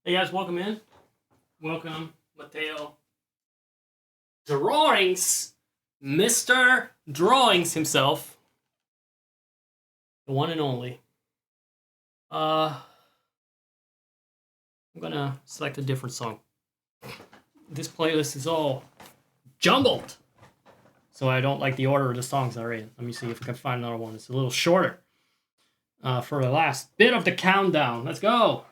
Hey guys, welcome in. Welcome, Mateo. Drawings, Mr. Drawings himself, the one and only. I'm gonna select a different song. This playlist is all jumbled, so I don't like the order of the songs they're in. Let me see if I can find another one. It's a little shorter. For the last bit of the countdown, let's go.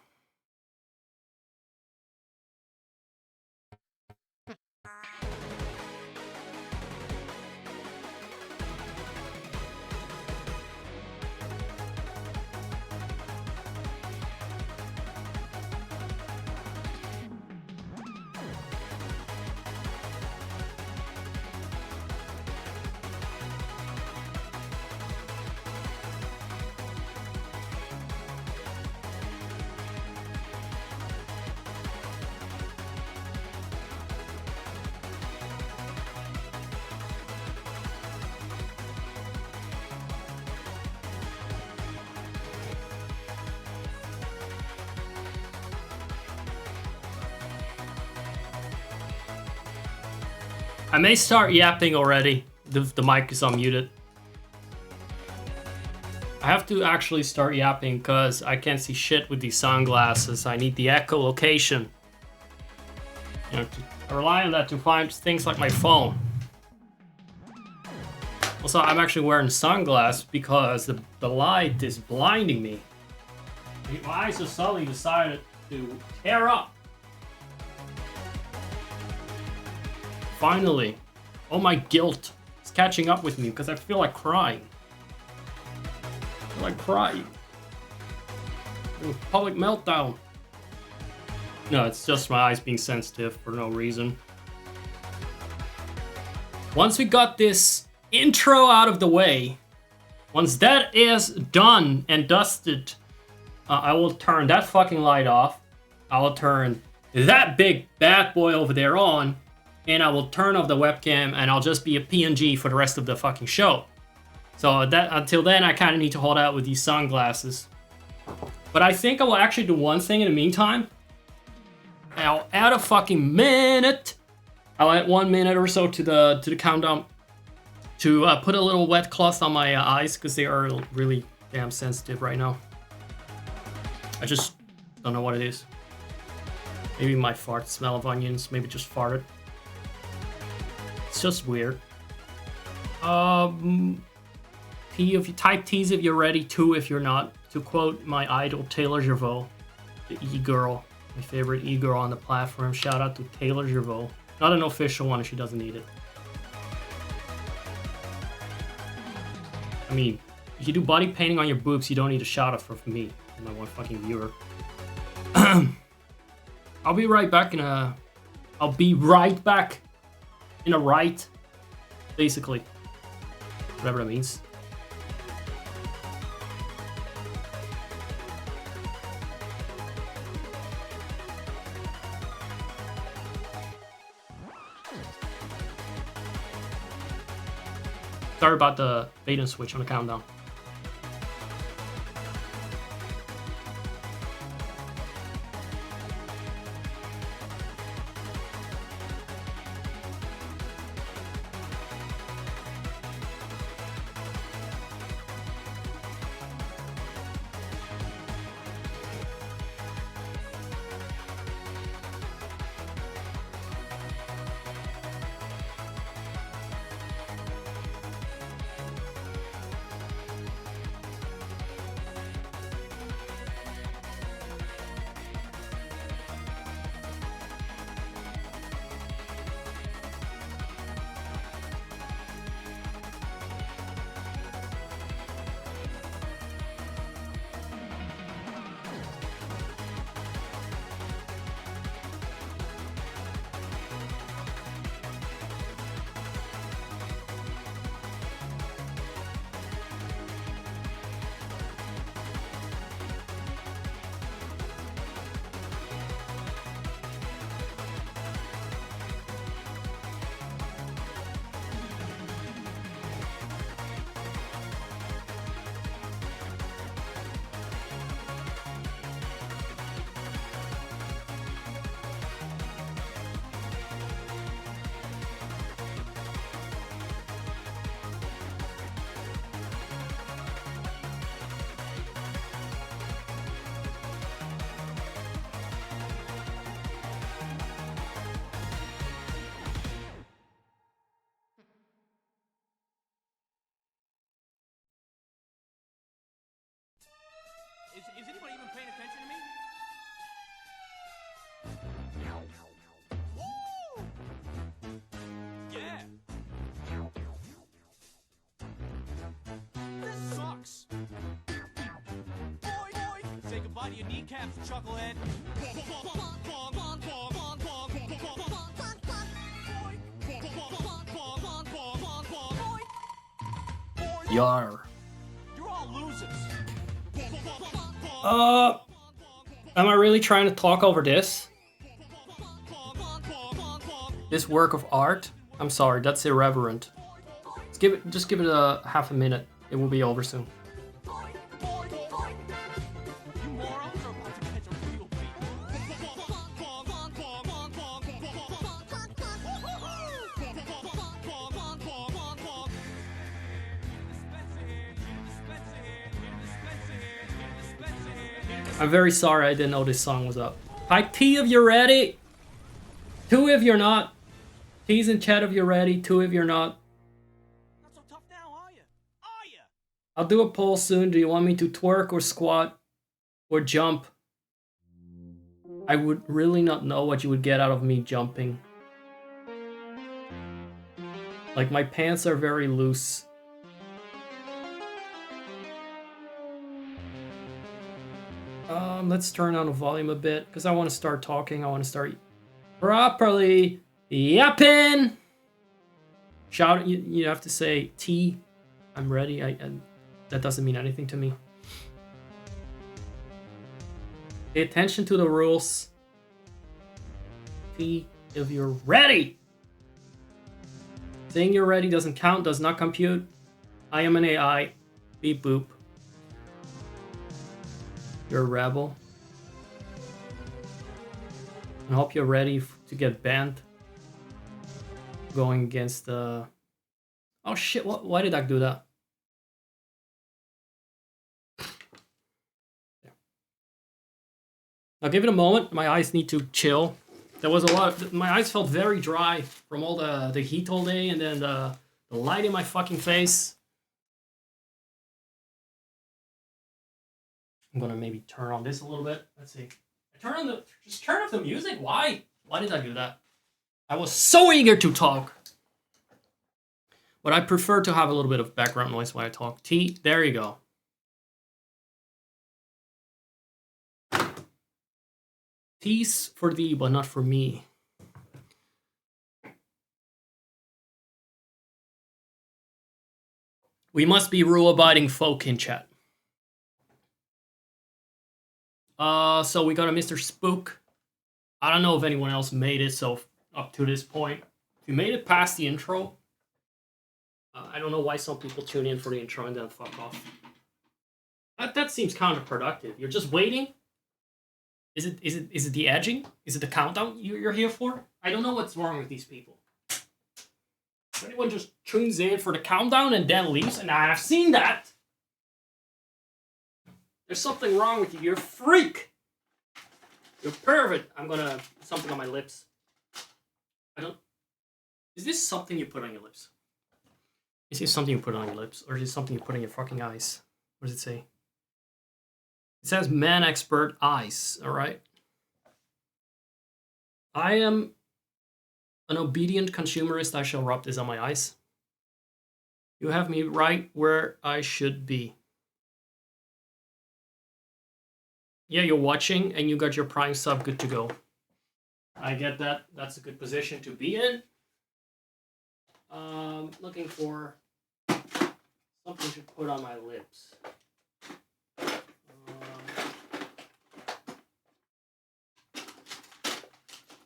I may start yapping already. The mic is unmuted. I have to actually start yapping because I can't see shit with these sunglasses. I need the echolocation. You know, I rely on that to find things like my phone. Also, I'm actually wearing sunglasses because the light is blinding me. My eyes just suddenly decided to tear up. Finally. Oh, my guilt is catching up with me because I feel like crying. I feel like crying. Public meltdown. No, it's just my eyes being sensitive for no reason. Once we got this intro out of the way, once that is done and dusted, I will turn that fucking light off. I will turn that big bad boy over there on. And I will turn off the webcam and I'll just be a PNG for the rest of the fucking show. So that until then, I kind of need to hold out with these sunglasses. But I think I will actually do one thing in the meantime. I'll add a fucking minute. I'll add 1 minute or so to the countdown to put a little wet cloth on my eyes because they are really damn sensitive right now. I just don't know what it is. Maybe my fart smell of onions. Maybe just farted. It's just weird. T if you type T's if you're ready, 2 if you're not. To quote my idol Taylor Gervaux, the e-girl, my favorite e-girl on the platform. Shout out to Taylor Gervaux. Not an official one if she doesn't need it. I mean, if you do body painting on your boobs, you don't need a shout out from me, my one fucking viewer. I'll be right back in a right, basically. Whatever that means. Sorry about the bait and switch on the countdown. take a bite of your kneecaps, chucklehead. Yar. You're all losers. Am I really trying to talk over this? This work of art? I'm sorry, that's irreverent. Just give it a half a minute. It will be over soon. I'm very sorry I didn't know this song was up. Hi T if you're ready. 2 if you're not. T's in chat if you're ready. 2 if you're not. Not so tough now, are you? Are you? I'll do a poll soon. Do you want me to twerk or squat or jump? I would really not know what you would get out of me jumping. Like, my pants are very loose. Let's turn on the volume a bit because I want to start talking. I want to start properly yapping. Shout! You have to say T. I'm ready. That doesn't mean anything to me. Pay attention to the rules. T if you're ready. Saying you're ready doesn't count. Does not compute. I am an AI. Beep boop. You're a rebel. I hope you're ready to get banned. Going against the... Oh shit, why did I do that? Now give it a moment. My eyes need to chill. There was a lot... My eyes felt very dry from all the heat all day and then the light in my fucking face. I'm gonna maybe turn on this a little bit. Let's see. Just turn off the music? Why? Why did I do that? I was so eager to talk. But I prefer to have a little bit of background noise while I talk. T, there you go. T's for thee, but not for me. We must be rule-abiding folk in chat. So we got a Mr. Spook. I don't know if anyone else made it, so up to this point. If you made it past the intro, I don't know why some people tune in for the intro and then fuck off. That seems counterproductive. You're just waiting? Is it the edging? Is it the countdown you're here for? I don't know what's wrong with these people. If anyone just tunes in for the countdown and then leaves, and I have seen that. There's something wrong with you. You're a freak. You're a pervert. I'm gonna something on my lips. Is this something you put on your lips? Is this something you put on your lips, or is this something you put on your fucking eyes? What does it say? It says man expert eyes. All right. I am an obedient consumerist. I shall rub this on my eyes. You have me right where I should be. Yeah, you're watching and you got your Prime sub good to go. I get that. That's a good position to be in. Looking for something to put on my lips.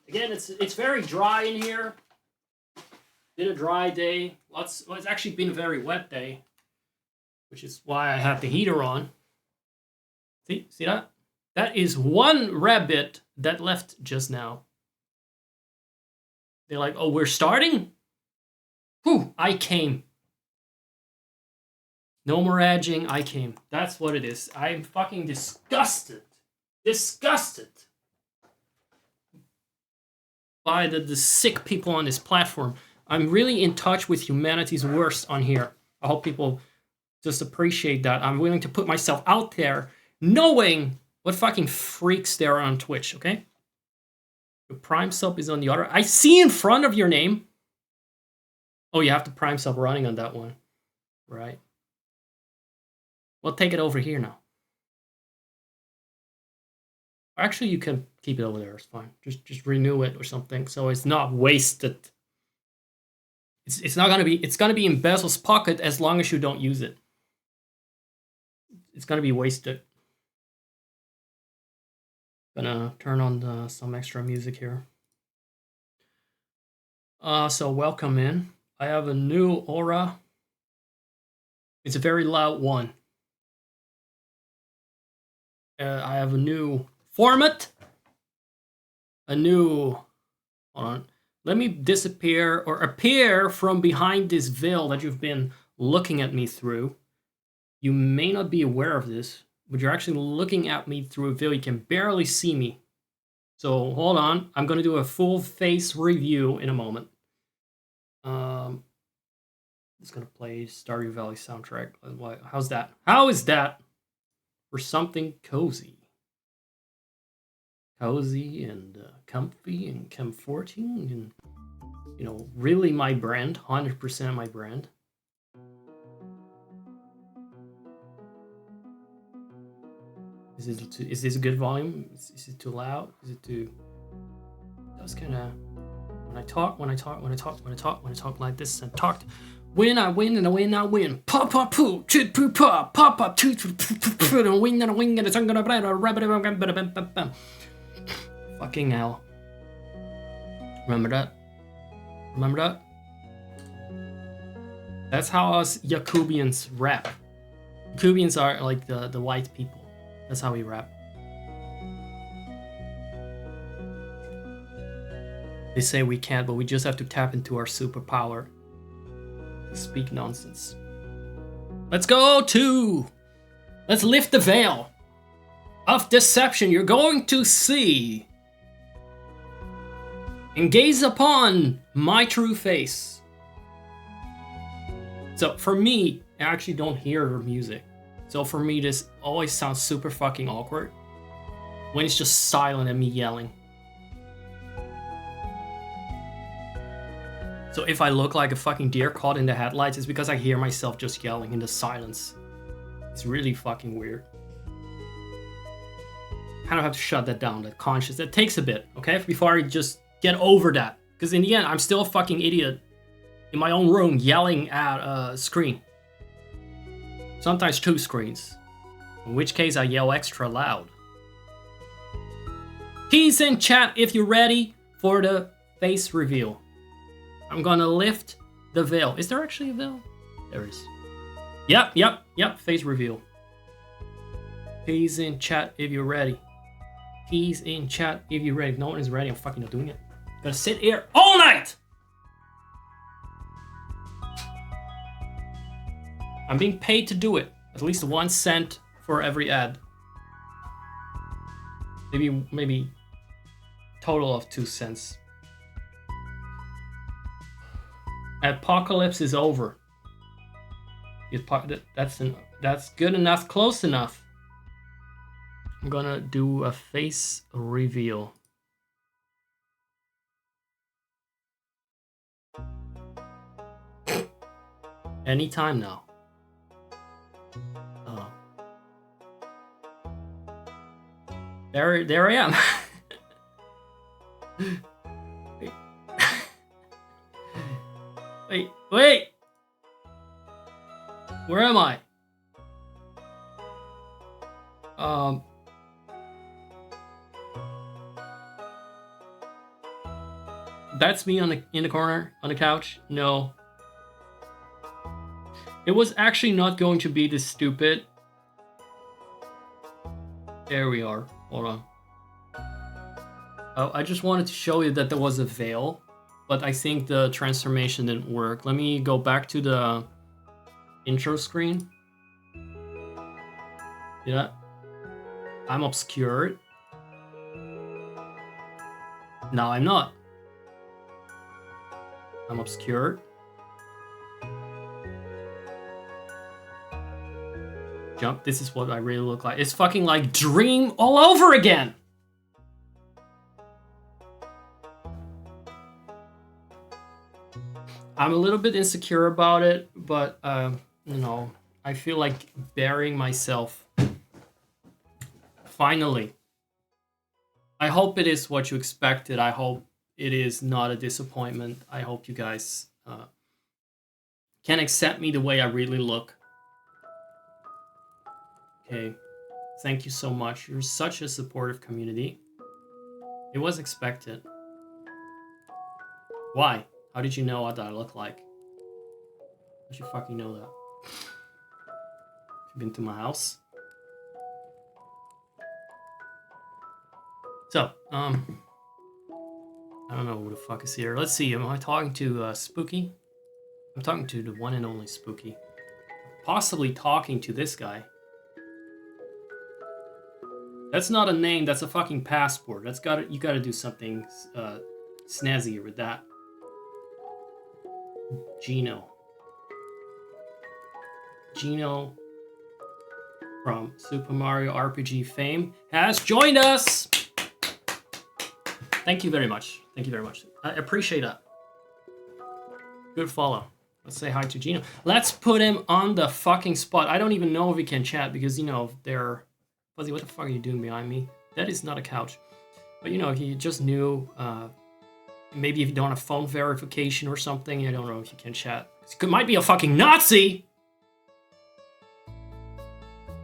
Again, it's very dry in here. Been a dry day. Well, it's actually been a very wet day, which is why I have the heater on. See that? That is one rabbit that left just now. They're like, oh, we're starting? Whew, I came. No more edging, I came. That's what it is. I'm fucking disgusted. Disgusted. By the sick people on this platform. I'm really in touch with humanity's worst on here. I hope people just appreciate that. I'm willing to put myself out there knowing what fucking freaks there are on Twitch, okay? Your Prime sub is on the other. I see in front of your name. Oh, you have the Prime sub running on that one. Right. Well, take it over here now. Actually, you can keep it over there. It's fine. Just renew it or something, so it's not wasted. It's not gonna be. It's gonna be in Basil's pocket as long as you don't use it. It's gonna be wasted. Gonna turn on some extra music here. So welcome in. I have a new aura. It's a very loud one. I have a new format. A new... Hold on. Let me disappear or appear from behind this veil that you've been looking at me through. You may not be aware of this, but you're actually looking at me through a veil. You can barely see me. So hold on. I'm going to do a full face review in a moment. It's going to play Stardew Valley soundtrack. How's that? How is that for something cozy? Cozy and comfy and comforting and, you know, really my brand, 100% my brand. Is this a good volume? Is it too loud? Is it too... That's kind of... When I talk like this and talked... When I win and I win, I win. Pop, pop, poo, chit, poo, pop, pop, pop, toot, and a wing and a wing and a tongue and a rabbit. Fucking hell. Remember that? Remember that? That's how us Yakubians rap. Yakubians are like the white people. That's how we rap. They say we can't, but we just have to tap into our superpower. Speak nonsense. Let's lift the veil of deception. You're going to see and gaze upon my true face. So for me, I actually don't hear music. So for me, this always sounds super fucking awkward when it's just silent and me yelling. So if I look like a fucking deer caught in the headlights, it's because I hear myself just yelling in the silence. It's really fucking weird. Kind of have to shut that down, that conscious. That takes a bit, okay? Before I just get over that. Because in the end, I'm still a fucking idiot in my own room yelling at a screen. Sometimes 2 screens. In which case I yell extra loud. Peace in chat if you're ready for the face reveal. I'm gonna lift the veil. Is there actually a veil? There is. Yep, face reveal. Peace in chat if you're ready. Peace in chat if you're ready. If no one is ready, I'm fucking not doing it. I'm gonna sit here all night! I'm being paid to do it. At least 1 cent for every ad. Maybe total of 2 cents. Apocalypse is over. That's good enough, close enough. I'm gonna do a face reveal. Anytime now. Oh. There I am. Wait! Where am I? That's me in the corner on the couch. No. It was actually not going to be this stupid. There we are. Hold on. Oh, I just wanted to show you that there was a veil. But I think the transformation didn't work. Let me go back to the intro screen. Yeah. I'm obscured. No, I'm not. I'm obscured. Jump. This is what I really look like. It's fucking like Dream all over again. I'm a little bit insecure about it, but, you know, I feel like burying myself. Finally. I hope it is what you expected. I hope it is not a disappointment. I hope you guys can accept me the way I really look. Okay. Thank you so much. You're such a supportive community. It was expected. Why? How did you know what I look like? How did you fucking know that? Have you been to my house? So, I don't know who the fuck is here. Let's see, am I talking to Spooky? I'm talking to the one and only Spooky. Possibly talking to this guy. That's not a name, that's a fucking passport. You gotta do something snazzier with that. Gino from Super Mario RPG fame has joined us! Thank you very much. Thank you very much. I appreciate that. Good follow. Let's say hi to Gino. Let's put him on the fucking spot. I don't even know if he can chat because, you know, they're... Fuzzy, what the fuck are you doing behind me? That is not a couch. But, you know, he just knew... maybe if you don't have phone verification or something, I don't know if you can chat. It might be a fucking Nazi!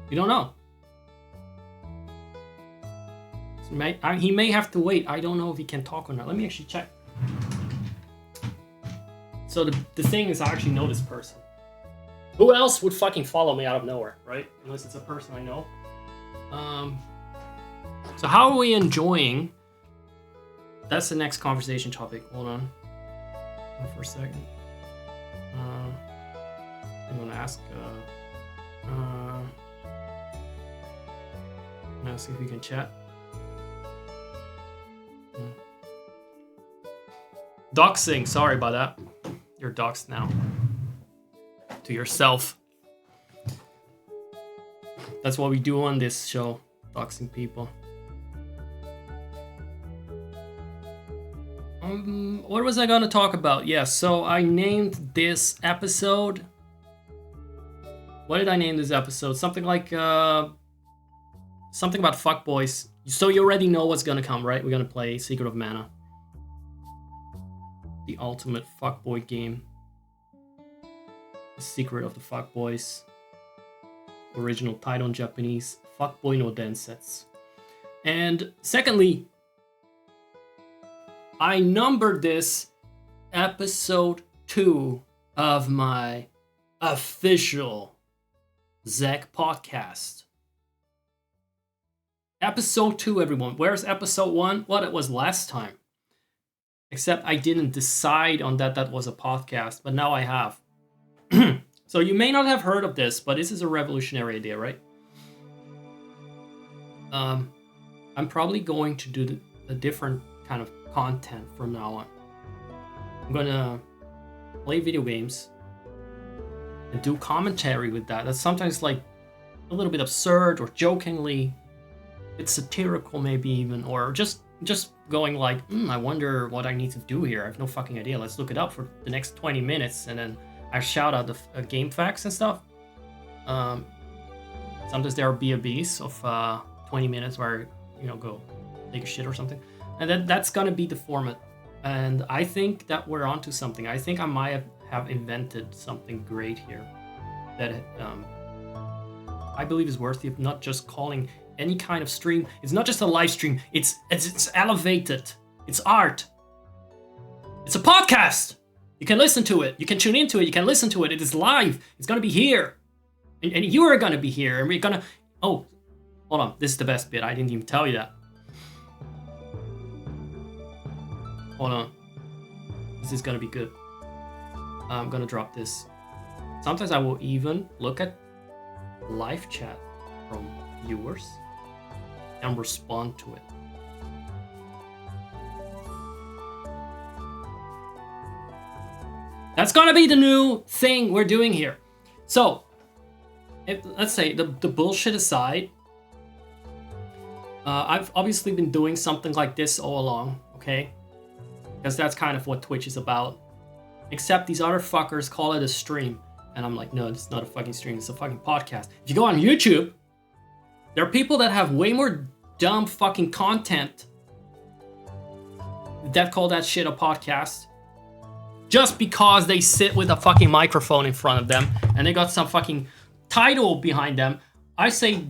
You don't know. He may have to wait. I don't know if he can talk or not. Let me actually check. So the thing is, I actually know this person. Who else would fucking follow me out of nowhere, right? Unless it's a person I know. So how are we enjoying? That's the next conversation topic. Hold on. For a second. I'm gonna ask. Let's see if we can chat. Doxing, sorry about that. You're doxed now. To yourself. That's what we do on this show, doxing people. What was I gonna talk about? Yeah, so I named this episode... What did I name this episode? Something like, something about fuckboys. So you already know what's gonna come, right? We're gonna play Secret of Mana. The ultimate fuckboy game. The Secret of the Fuckboys. Original title in Japanese. Fuckboy no Densetsu. And secondly, I numbered this episode 2 of my official Zek podcast. Episode 2, everyone. Where's episode 1? Well, it was last time. Except I didn't decide on that was a podcast, but now I have. So you may not have heard of this, but this is a revolutionary idea, right? I'm probably going to do a different kind of content from now on. I'm gonna play video games and do commentary with that. That's sometimes like a little bit absurd or jokingly, it's satirical maybe even, or just going like, I wonder what I need to do here. I have no fucking idea. Let's look it up for the next 20 minutes, and then I shout out the game facts and stuff. Sometimes there are BABs of 20 minutes where, you know, go take a shit or something. And that's gonna be the format. And I think that we're onto something. I think I might have invented something great here that I believe is worthy of not just calling any kind of stream. It's not just a live stream. It's elevated. It's art. It's a podcast. You can listen to it. You can tune into it. You can listen to it. It is live. It's gonna be here, and you are gonna be here, and we're gonna. Oh, hold on. This is the best bit. I didn't even tell you that. Hold on. This is gonna be good. I'm gonna drop this. Sometimes I will even look at live chat from viewers and respond to it. That's gonna be the new thing we're doing here. So, let's say the bullshit aside, I've obviously been doing something like this all along, okay? Because that's kind of what Twitch is about. Except these other fuckers call it a stream. And I'm like, no, it's not a fucking stream, it's a fucking podcast. If you go on YouTube, there are people that have way more dumb fucking content that call that shit a podcast just because they sit with a fucking microphone in front of them and they got some fucking title behind them. I say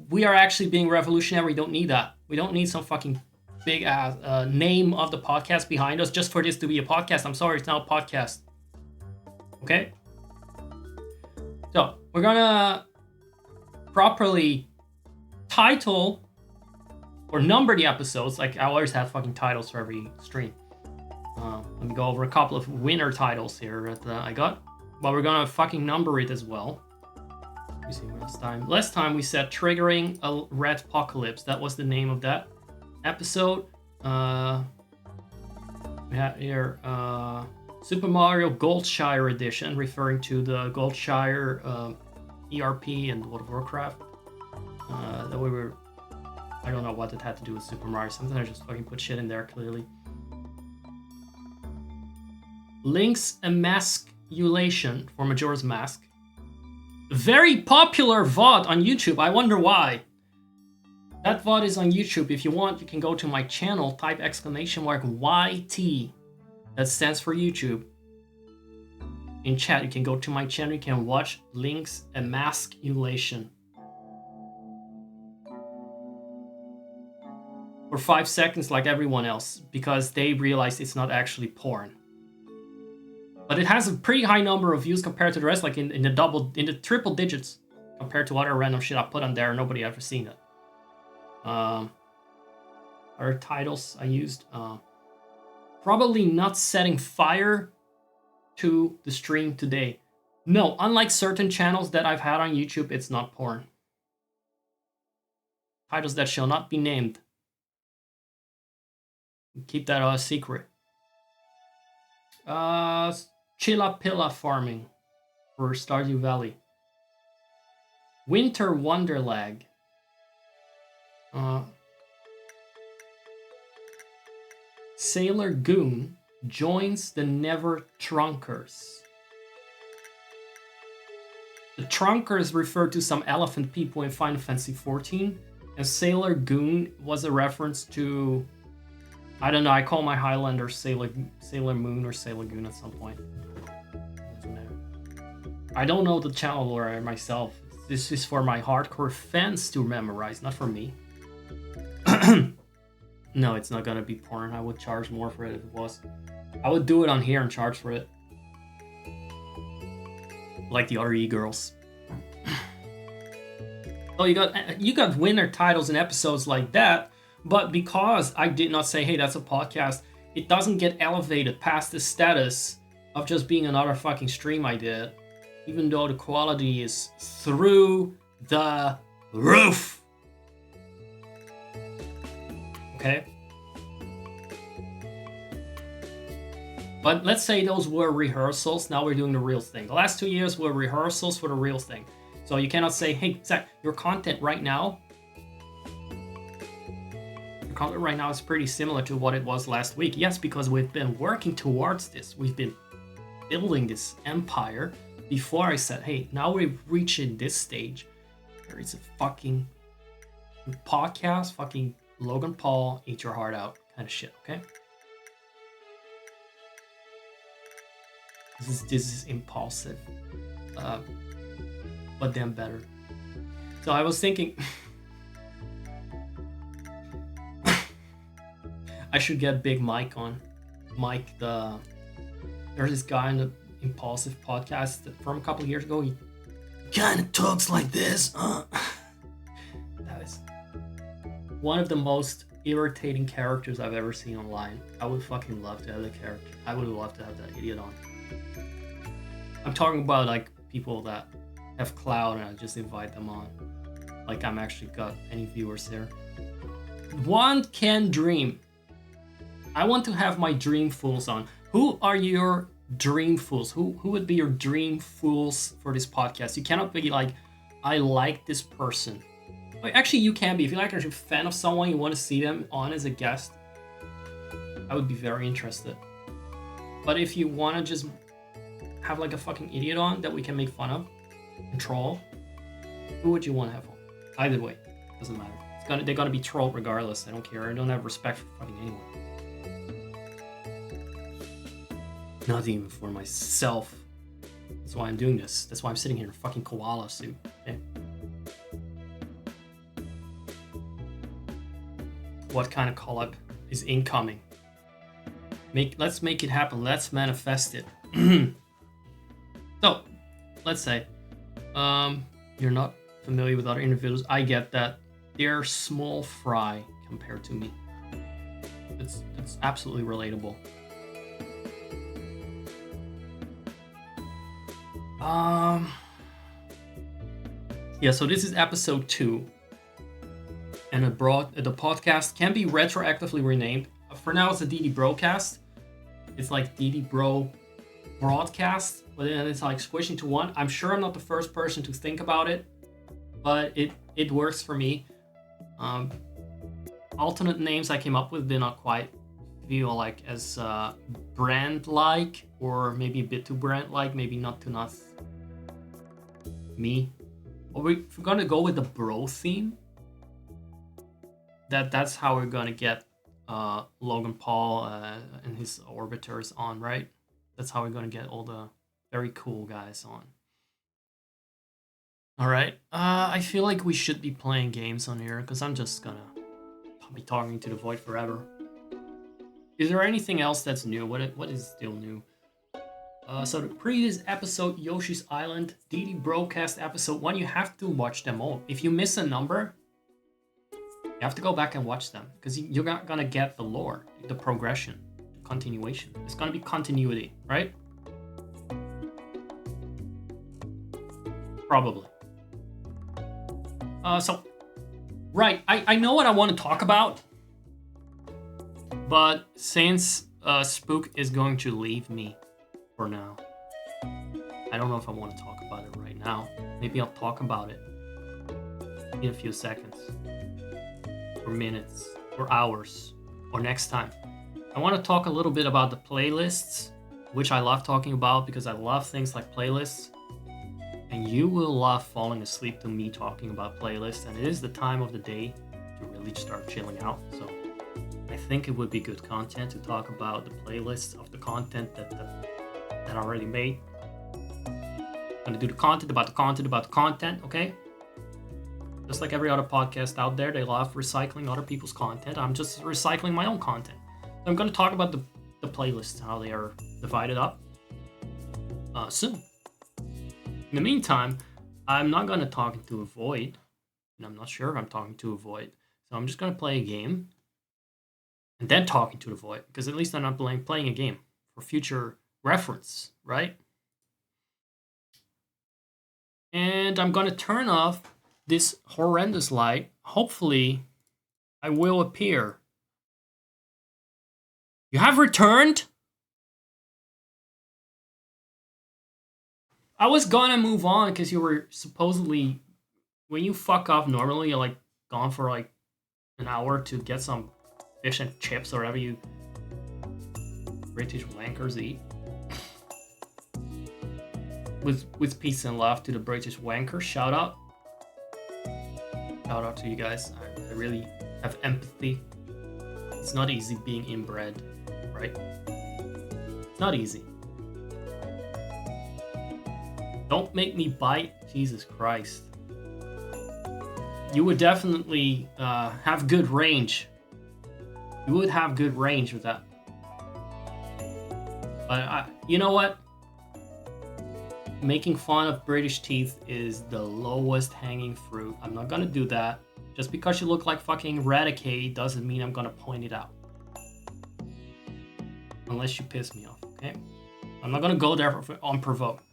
we are actually being revolutionary. We don't need that. We don't need some fucking big ass name of the podcast behind us just for this to be a podcast. I'm sorry, it's not a podcast. Okay? So, we're gonna properly title or number the episodes. Like, I always have fucking titles for every stream. Let me go over a couple of winner titles here that I got. But we're gonna fucking number it as well. Let me see last time. Last time we said Triggering a Red Apocalypse. That was the name of that episode. We have here Super Mario Goldshire Edition, referring to the Goldshire ERP and World of Warcraft. That we were, I don't know what it had to do with Super Mario. Something I just fucking put shit in there clearly. Link's Emasculation for Majora's Mask. Very popular VOD on YouTube. I wonder why. That VOD is on YouTube. If you want, you can go to my channel, type !YT. That stands for YouTube. In chat, you can go to my channel, you can watch Link's Emasculation. For 5 seconds like everyone else, because they realized it's not actually porn. But it has a pretty high number of views compared to the rest, like in the triple digits compared to other random shit I put on there. Nobody ever seen it. Other titles I used. Probably not setting fire to the stream today. No, unlike certain channels that I've had on YouTube, it's not porn. Titles that shall not be named. Keep that a secret. Chilla Pilla Farming for Stardew Valley. Winter Wonderlag. Sailor Goon joins the Never Trunkers. The Trunkers refer to some elephant people in Final Fantasy XIV, and Sailor Goon was a reference to, I don't know, I call my Highlander Sailor Moon or Sailor Goon at some point. Doesn't matter. I don't know the channel lore myself. This is for my hardcore fans to memorize, not for me. No, it's not gonna be porn. I would charge more for it if it was. I would do it on here and charge for it. Like the RE girls. Oh, you got winner titles and episodes like that, but because I did not say, hey, that's a podcast, it doesn't get elevated past the status of just being another fucking stream I did, even though the quality is through the roof. Okay? But let's say those were rehearsals. Now we're doing the real thing. The last 2 years were rehearsals for the real thing. So you cannot say, hey, Zach, your content right now is pretty similar to what it was last week. Yes, because we've been working towards this. We've been building this empire. Before I said, hey, now we're reaching this stage. There is a fucking podcast, fucking Logan Paul, eat your heart out kind of shit, okay? This is impulsive, but then better. So I was thinking, I should get Big Mike on. Mike, there's this guy in the Impulsive podcast that from a couple of years ago. He kind of talks like this. That is one of the most irritating characters I've ever seen online. I would fucking love to have the character. I would love to have that idiot on. I'm talking about like people that have clout and I just invite them on. Like I'm actually got any viewers there. One can dream. I want to have my dream fools on. Who are your dream fools? Who would be your dream fools for this podcast? You cannot be like, I like this person. Like, actually, you can be. If you're like a fan of someone, you want to see them on as a guest, I would be very interested. But if you want to just have like a fucking idiot on that we can make fun of and troll, who would you want to have on? Either way, doesn't matter. They're gonna be trolled regardless. I don't care. I don't have respect for fucking anyone. Not even for myself. That's why I'm doing this. That's why I'm sitting here in a fucking koala suit. Okay? What kind of collab is incoming? Let's make it happen. Let's manifest it. So, let's say you're not familiar with other individuals. I get that. They're small fry compared to me. It's absolutely relatable. Yeah, so this is episode 2. And the podcast can be retroactively renamed. For now, it's the Deity Brocast. It's like Deity Bro Broadcast, but then it's like squishing to one. I'm sure I'm not the first person to think about it, but it works for me. Alternate names I came up with did not quite feel like as brand-like, or maybe a bit too brand-like, maybe not too not me. Or if we're gonna go with the bro theme, that's how we're gonna get Logan Paul and his orbiters on, right? That's how we're gonna get all the very cool guys on. All right. I feel like we should be playing games on here because I'm just gonna be talking to the void forever. Is there anything else that's new? What is still new? So the previous episode, Yoshi's Island, Deity Brocast episode 1, you have to watch them all. If you miss a number, you have to go back and watch them because you're not gonna get the lore, the progression, the continuation. It's gonna be continuity, right? Probably. Right, I know what I want to talk about, but since Spook is going to leave me for now, I don't know if I want to talk about it right now. Maybe I'll talk about it in a few seconds, or minutes, or hours, or next time. I want to talk a little bit about the playlists, which I love talking about because I love things like playlists. And you will love falling asleep to me talking about playlists, and it is the time of the day to really start chilling out. So I think it would be good content to talk about the playlists of the content that I already made. I'm gonna do the content about the content about the content, okay? Just like every other podcast out there, they love recycling other people's content. I'm just recycling my own content. So I'm gonna talk about the playlists, how they are divided up soon. In the meantime, I'm not going to talk into a void, and I'm not sure if I'm talking to a void. So I'm just going to play a game and then talking to the void, because at least I'm not playing a game for future reference, right? And I'm going to turn off this horrendous light. Hopefully, I will appear. You have returned? I was gonna move on because you were supposedly, when you fuck off normally, you're like gone for like an hour to get some fish and chips or whatever you British wankers eat. With peace and love to the British wankers. Shout out. Shout out to you guys. I really have empathy. It's not easy being inbred, right? It's not easy. Don't make me bite. Jesus Christ. You would definitely have good range. You would have good range with that. But you know what? Making fun of British teeth is the lowest hanging fruit. I'm not gonna do that. Just because you look like fucking Eradicate doesn't mean I'm gonna point it out. Unless you piss me off, okay? I'm not gonna go there for unprovoked.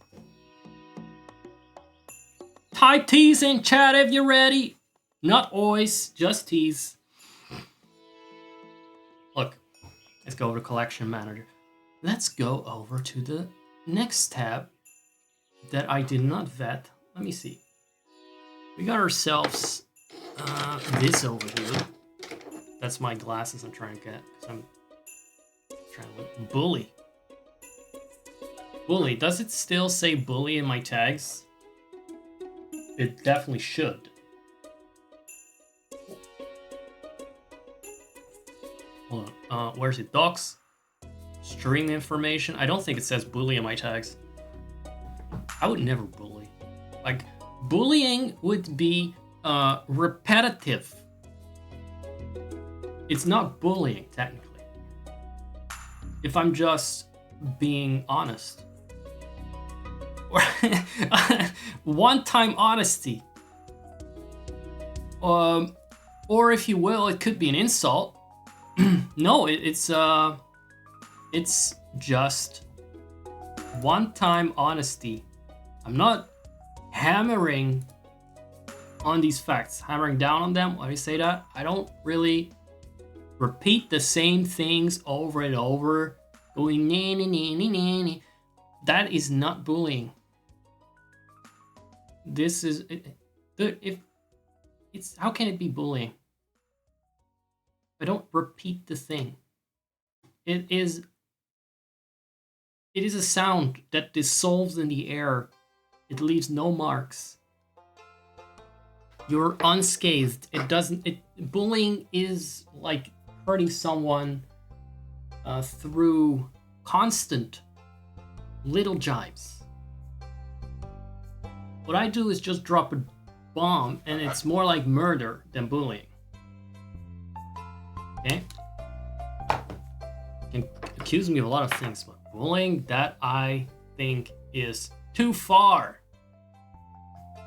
Type tease in chat if you're ready. Not always, just tease. Look, let's go over to Collection Manager. Let's go over to the next tab that I did not vet. Let me see. We got ourselves this over here. That's my glasses I'm trying to get. I'm trying to look. Bully. Bully. Does it still say bully in my tags? It definitely should. Hold on. Where's it? Docs? stream information. I don't think it says bully in my tags. I would never bully. Like, bullying would be repetitive. It's not bullying, technically. If I'm just being honest. Or one-time honesty. Or if you will, it could be an insult. No, it's just one-time honesty. I'm not hammering on these facts, hammering down on them. Why do you say that? I don't really repeat the same things over and over, going nah. That is not bullying. This is, if it's, how can it be bullying? I don't repeat the thing. It is a sound that dissolves in the air. It leaves no marks. You're unscathed. Bullying is like hurting someone through constant little jibes. What I do is just drop a bomb, and it's more like murder than bullying. Okay? You can accuse me of a lot of things, but bullying, that I think is too far.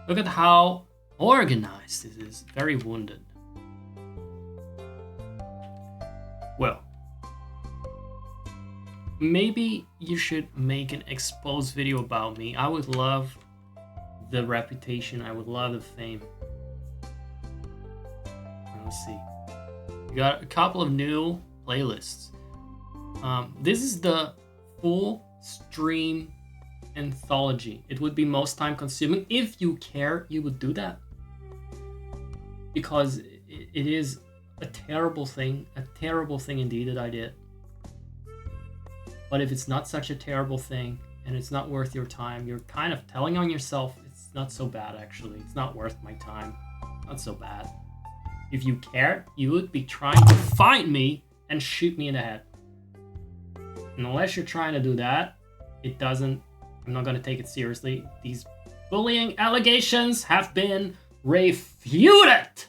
Look at how organized it is. Very wounded. Well, maybe you should make an exposed video about me. I would love the reputation. I would love the fame. Let's see. We got a couple of new playlists. This is the full stream anthology. It would be most time consuming. If you care, you would do that. Because it is a terrible thing indeed that I did. But if it's not such a terrible thing and it's not worth your time, you're kind of telling on yourself, it's not so bad actually. It's not worth my time. Not so bad. If you cared, you would be trying to find me and shoot me in the head. And unless you're trying to do that, I'm not going to take it seriously. These bullying allegations have been refuted.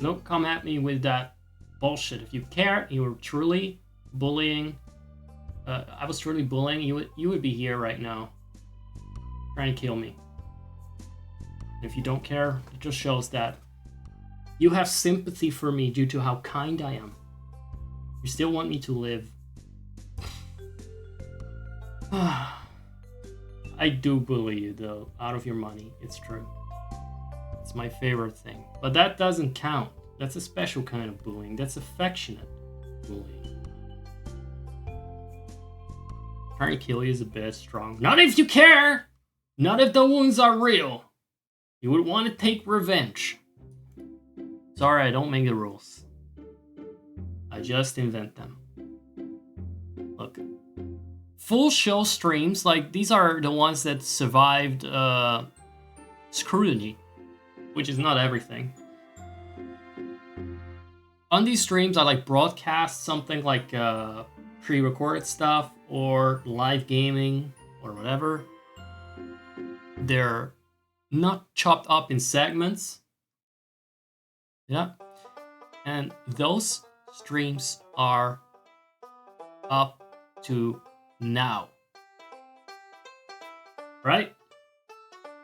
Don't come at me with that bullshit. If you care, you were truly bullying. I was truly bullying. You would be here right now, trying to kill me. If you don't care, it just shows that you have sympathy for me due to how kind I am. You still want me to live. I do bully you though, out of your money. It's true. It's my favorite thing. But that doesn't count. That's a special kind of bullying. That's affectionate bullying. Trying to kill you is a bit strong. Not if you care! Not if the wounds are real. You would want to take revenge. Sorry, I don't make the rules. I just invent them. Look. Full show streams, like these are the ones that survived scrutiny, which is not everything. On these streams, I like broadcast something like pre-recorded stuff or live gaming or whatever. They're not chopped up in segments. Yeah. And those streams are up to now. Right?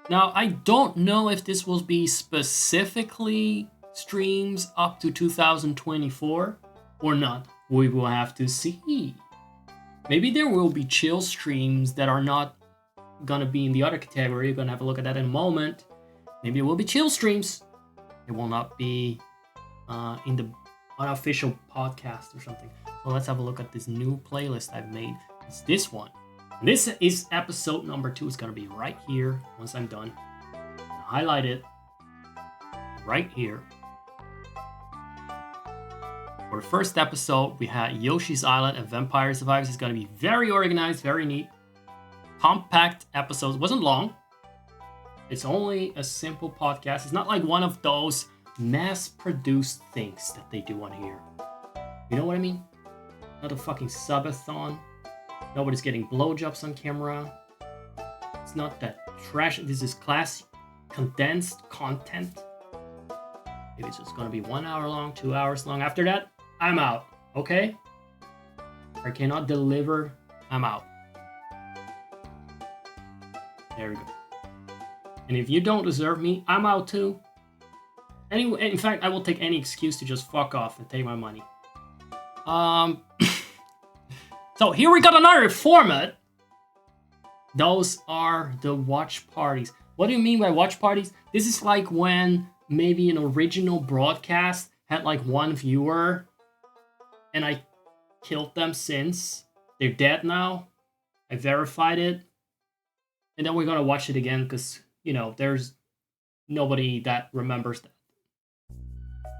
Now, I don't know if this will be specifically streams up to 2024 or not. We will have to see. Maybe there will be chill streams that are not gonna be in the other category. We're gonna have a look at that in a moment. Maybe it will be chill streams. It will not be in the unofficial podcast or something. So let's have a look at this new playlist I've made. It's this one. And this is episode number 2. It's gonna be right here once I'm done. I'll highlight it right here. For the first episode, we had Yoshi's Island and Vampire Survivors. It's gonna be very organized, very neat. Compact episodes. It wasn't long. It's only a simple podcast. It's not like one of those mass-produced things that they do on here. You know what I mean? Not a fucking subathon. Nobody's getting blowjobs on camera. It's not that trash. This is classy, condensed content. Maybe it's just gonna be 1 hour long, 2 hours long. After that, I'm out. Okay? I cannot deliver. I'm out. There we go. And if you don't deserve me, I'm out too. Anyway, in fact, I will take any excuse to just fuck off and take my money. So here we got another format. Those are the watch parties. What do you mean by watch parties? This is like when maybe an original broadcast had like one viewer and I killed them since they're dead now. I verified it. And then we're gonna watch it again because, you know, there's nobody that remembers that.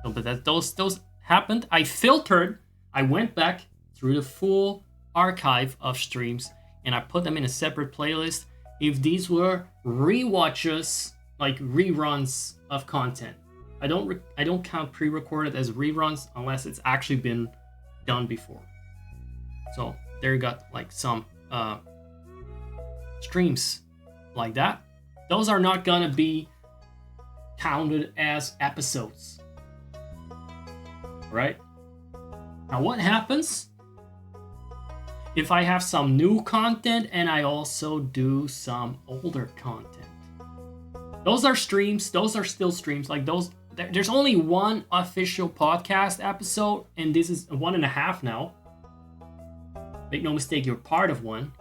So, but those happened. I filtered. I went back through the full archive of streams and I put them in a separate playlist. If these were rewatches, like reruns of content, I don't count pre-recorded as reruns unless it's actually been done before. So there you got like some streams like that. Those are not gonna be counted as episodes. Right? Now what happens if I have some new content and I also do some older content? Those are streams. Those are still streams. Like those, there's only one official podcast episode, and this is 1.5 now. Make no mistake, you're part of one.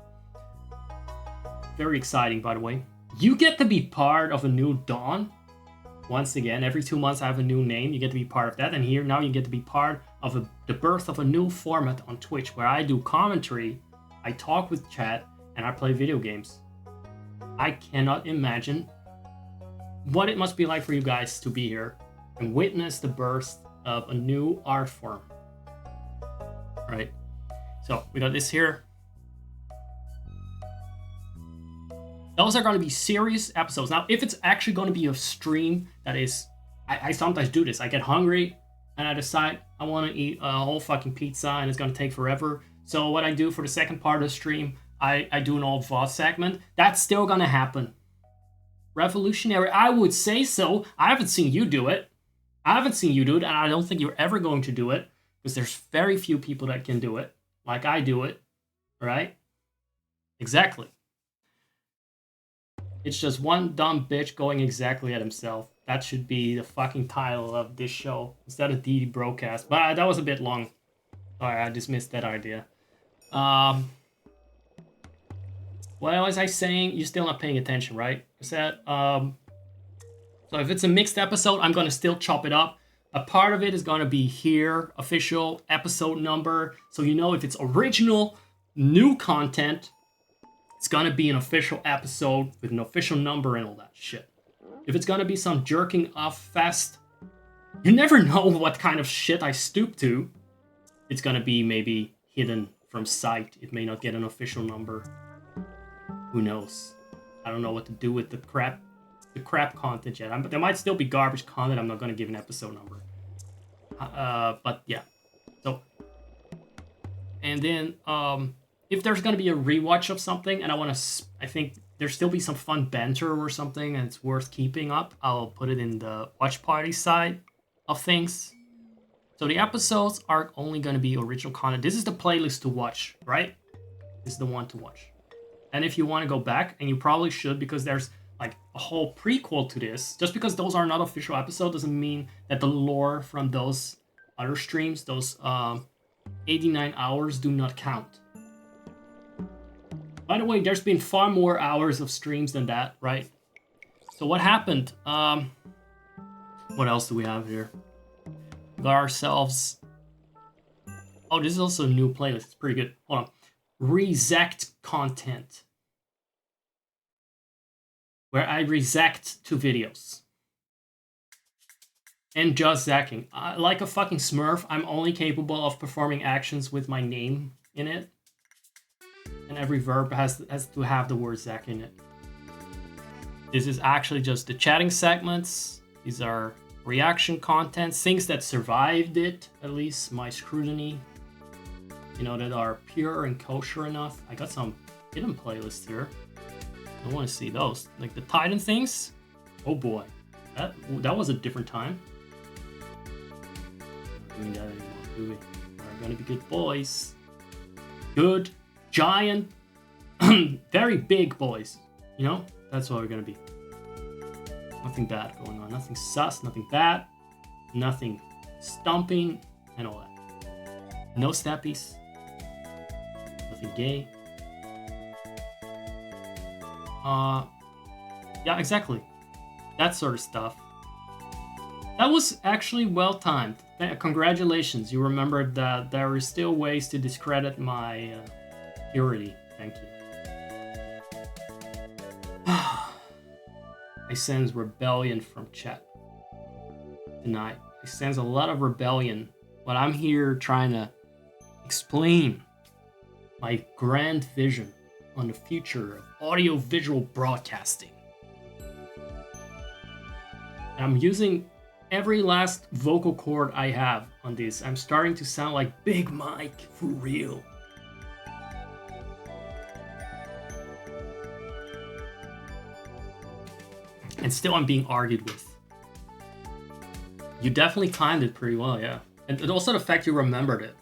Very exciting, by the way. You get to be part of a new dawn. Once again, every 2 months I have a new name. You get to be part of that. And here now you get to be part of the birth of a new format on Twitch where I do commentary, I talk with chat, and I play video games. I cannot imagine what it must be like for you guys to be here and witness the birth of a new art form. Right? So we got this here. Those are going to be serious episodes. Now, if it's actually going to be a stream that is... I sometimes do this. I get hungry and I decide I want to eat a whole fucking pizza and it's going to take forever. So what I do for the second part of the stream, I do an old VOD segment. That's still going to happen. Revolutionary, I would say so. I haven't seen you do it. And I don't think you're ever going to do it because there's very few people that can do it like I do it. Right? Exactly. It's just one dumb bitch going exactly at himself. That should be the fucking title of this show instead of Deity Brocast. But that was a bit long. Sorry, I dismissed that idea. What was I saying? You're still not paying attention, right? I said, so if it's a mixed episode, I'm going to still chop it up. A part of it is going to be here, official episode number. So you know if it's original, new content, it's gonna be an official episode with an official number and all that shit. If it's gonna be some jerking off fest, you never know what kind of shit I stoop to. It's gonna be maybe hidden from sight. It may not get an official number. Who knows? I don't know what to do with the crap content yet. But there might still be garbage content. I'm not gonna give an episode number. But yeah. So, and then if there's going to be a rewatch of something and I think there'll still be some fun banter or something and it's worth keeping up, I'll put it in the watch party side of things. So the episodes are only going to be original content. This is the playlist to watch, right? This is the one to watch. And if you want to go back, and you probably should because there's like a whole prequel to this, just because those are not official episodes doesn't mean that the lore from those other streams, those 89 hours do not count. By the way, there's been far more hours of streams than that, right? So what happened? What else do we have here? We got ourselves... Oh, this is also a new playlist. It's pretty good. Hold on. Resect content. Where I resect 2 videos. And just zacking. Like a fucking smurf, I'm only capable of performing actions with my name in it. And every verb has to have the word Zach in it. This is actually just the chatting segments. These are reaction content, things that survived it, at least my scrutiny. you know, that are pure and kosher enough. I got some hidden playlists here. I want to see those. Like the Titan things. Oh boy. That was a different time. Not doing that anymore, do we? We're gonna be good boys. Good, giant, very big boys. You know? That's what we're gonna be. Nothing bad going on. Nothing sus, nothing bad. Nothing stomping and all that. No snappies. Nothing gay. Yeah, exactly. That sort of stuff. That was actually well timed. Congratulations, you remembered that there are still ways to discredit my purity. Thank you. I sense rebellion from chat tonight. I sense a lot of rebellion, but I'm here trying to explain my grand vision on the future of audio-visual broadcasting. And I'm using every last vocal cord I have on this. I'm starting to sound like Big Mike for real. And still I'm being argued with. You definitely timed it pretty well, yeah. And also the fact you remembered it.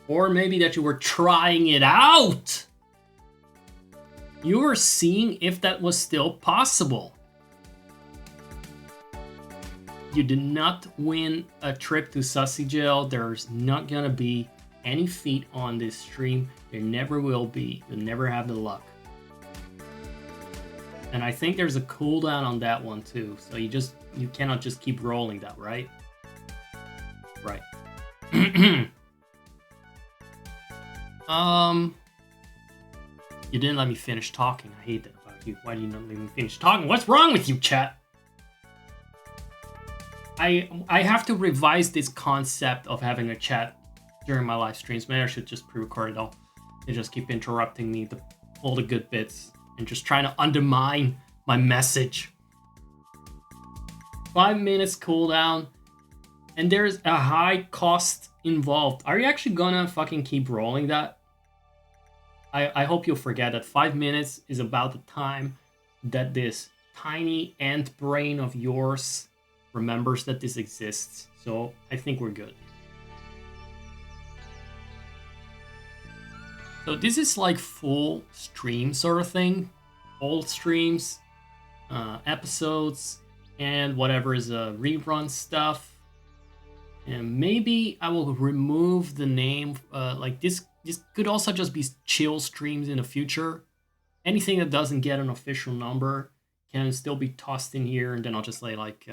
Or maybe that you were trying it out. You were seeing if that was still possible. You did not win a trip to Sussy Jail. There's not gonna be any feet on this stream. There never will be. You'll never have the luck. And I think there's a cooldown on that one too. So you cannot just keep rolling that, right? Right. You didn't let me finish talking. I hate that about you. Why do you not let me finish talking? What's wrong with you, chat? I have to revise this concept of having a chat during my live streams. Maybe I should just pre-record it all. They just keep interrupting me, all the good bits, and just trying to undermine my message. 5 minutes cooldown, and there's a high cost involved. Are you actually gonna fucking keep rolling that? I hope you'll forget that 5 minutes is about the time that this tiny ant brain of yours remembers that this exists. So I think we're good. So this is like full stream sort of thing. Old streams, episodes, and whatever is rerun stuff. And maybe I will remove the name, like this could also just be chill streams in the future. Anything that doesn't get an official number can still be tossed in here, and then I'll just say like,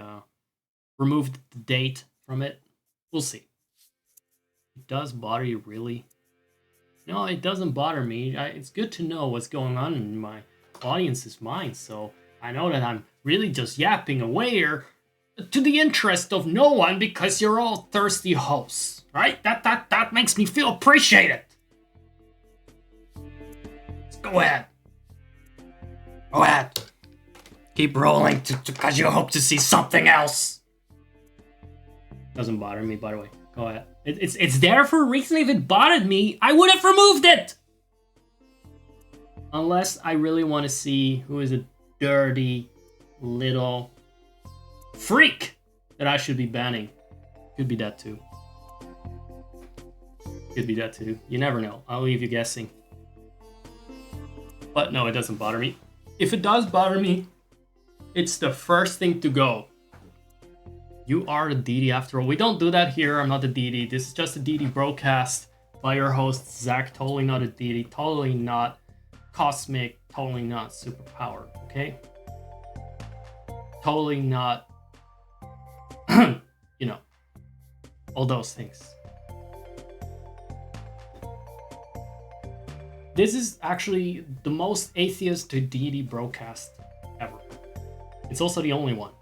remove the date from it. We'll see. It does bother you, really? No, it doesn't bother me. It's good to know what's going on in my audience's mind, so I know that I'm really just yapping away here to the interest of no one because you're all thirsty hosts, right? That makes me feel appreciated. Go ahead. Go ahead. Keep rolling because you hope to see something else. Doesn't bother me, by the way. Go ahead. It's there for a reason. If it bothered me, I would have removed it. Unless I really want to see who is a dirty little freak that I should be banning. Could be that too. Could be that too. You never know. I'll leave you guessing. But no, it doesn't bother me. If it does bother me, it's the first thing to go. You are the Deity after all. We don't do that here. I'm not the Deity. This is just a Deity Brocast by your host, Zach. Totally not a Deity. Totally not cosmic. Totally not superpowered. Okay? Totally not, you know, all those things. This is actually the most atheist to Deity Brocast ever. It's also the only one.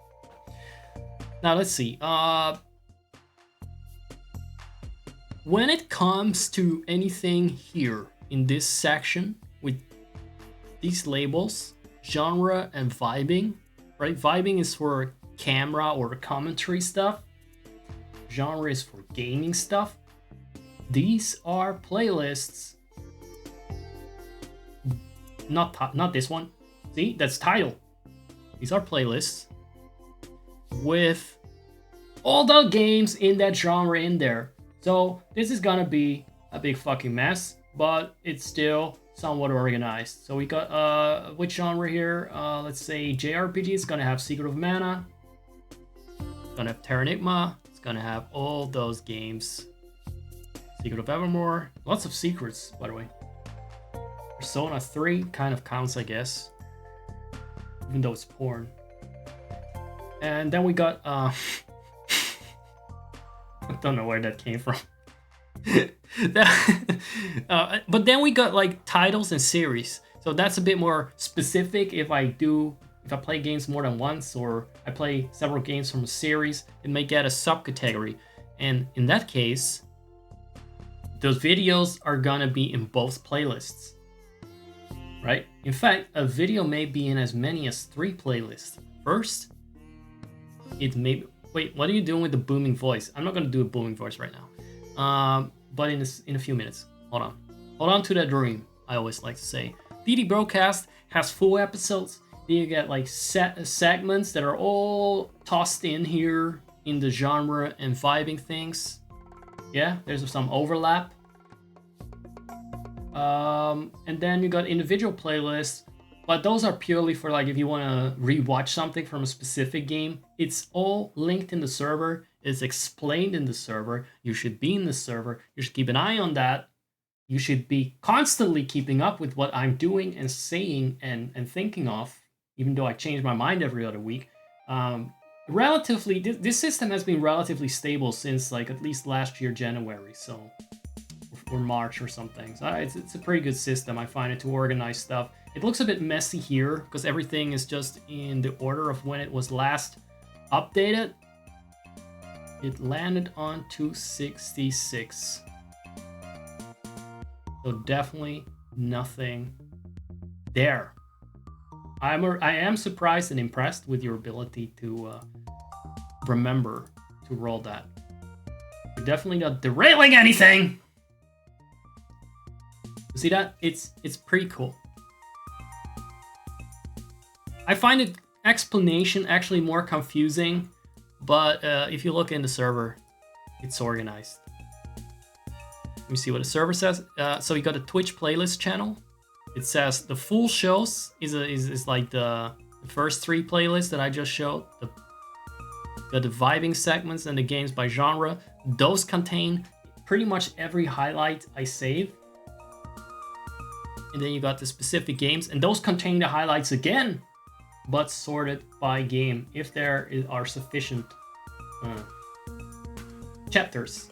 Now let's see. When it comes to anything here in this section with these labels, genre and vibing, right? Vibing is for camera or commentary stuff. Genre is for gaming stuff. these are playlists. Not this one. See, that's title. These are playlists with all the games in that genre in there. So this is gonna be a big fucking mess, but it's still somewhat organized. So we got which genre here? Let's say JRPG is gonna have Secret of Mana. It's gonna have Terranigma. It's gonna have all those games. Secret of Evermore. Lots of secrets, by the way. Persona 3 kind of counts, I guess. Even though it's porn. And then we got I don't know where that came from. But then we got like titles and series. So that's a bit more specific. If I play games more than once, or I play several games from a series, it may get a subcategory. And in that case, those videos are gonna be in both playlists, right? In fact, a video may be in as many as 3 playlists. First, it may... Wait, what are you doing with the booming voice? I'm not gonna do a booming voice right now. But in a few minutes. Hold on. Hold on to that dream, I always like to say. Deity Brocast has full episodes. Then you get like segments that are all tossed in here in the genre and vibing things. Yeah, there's some overlap. And then you got individual playlists, but those are purely for like if you want to rewatch something from a specific game. It's all linked in the server. It's explained in the server. You should be in the server. You should keep an eye on that. You should be constantly keeping up with what I'm doing and saying and thinking of, even though I change my mind every other week. Relatively, this system has been relatively stable since like at least last year, January, so or March or something. So it's a pretty good system. I find it to organize stuff. It looks a bit messy here because everything is just in the order of when it was last updated. It landed on 266. So definitely nothing there. I am surprised and impressed with your ability to remember to roll that. You're definitely not derailing anything. See that? It's pretty cool. I find it explanation actually more confusing, but if you look in the server, it's organized. Let me see what the server says. So you got a Twitch playlist channel. It says the full shows is like the first 3 playlists that I just showed. Got the vibing segments and the games by genre. Those contain pretty much every highlight I save. And then you got the specific games, and those contain the highlights again, but sorted by game if there are sufficient chapters.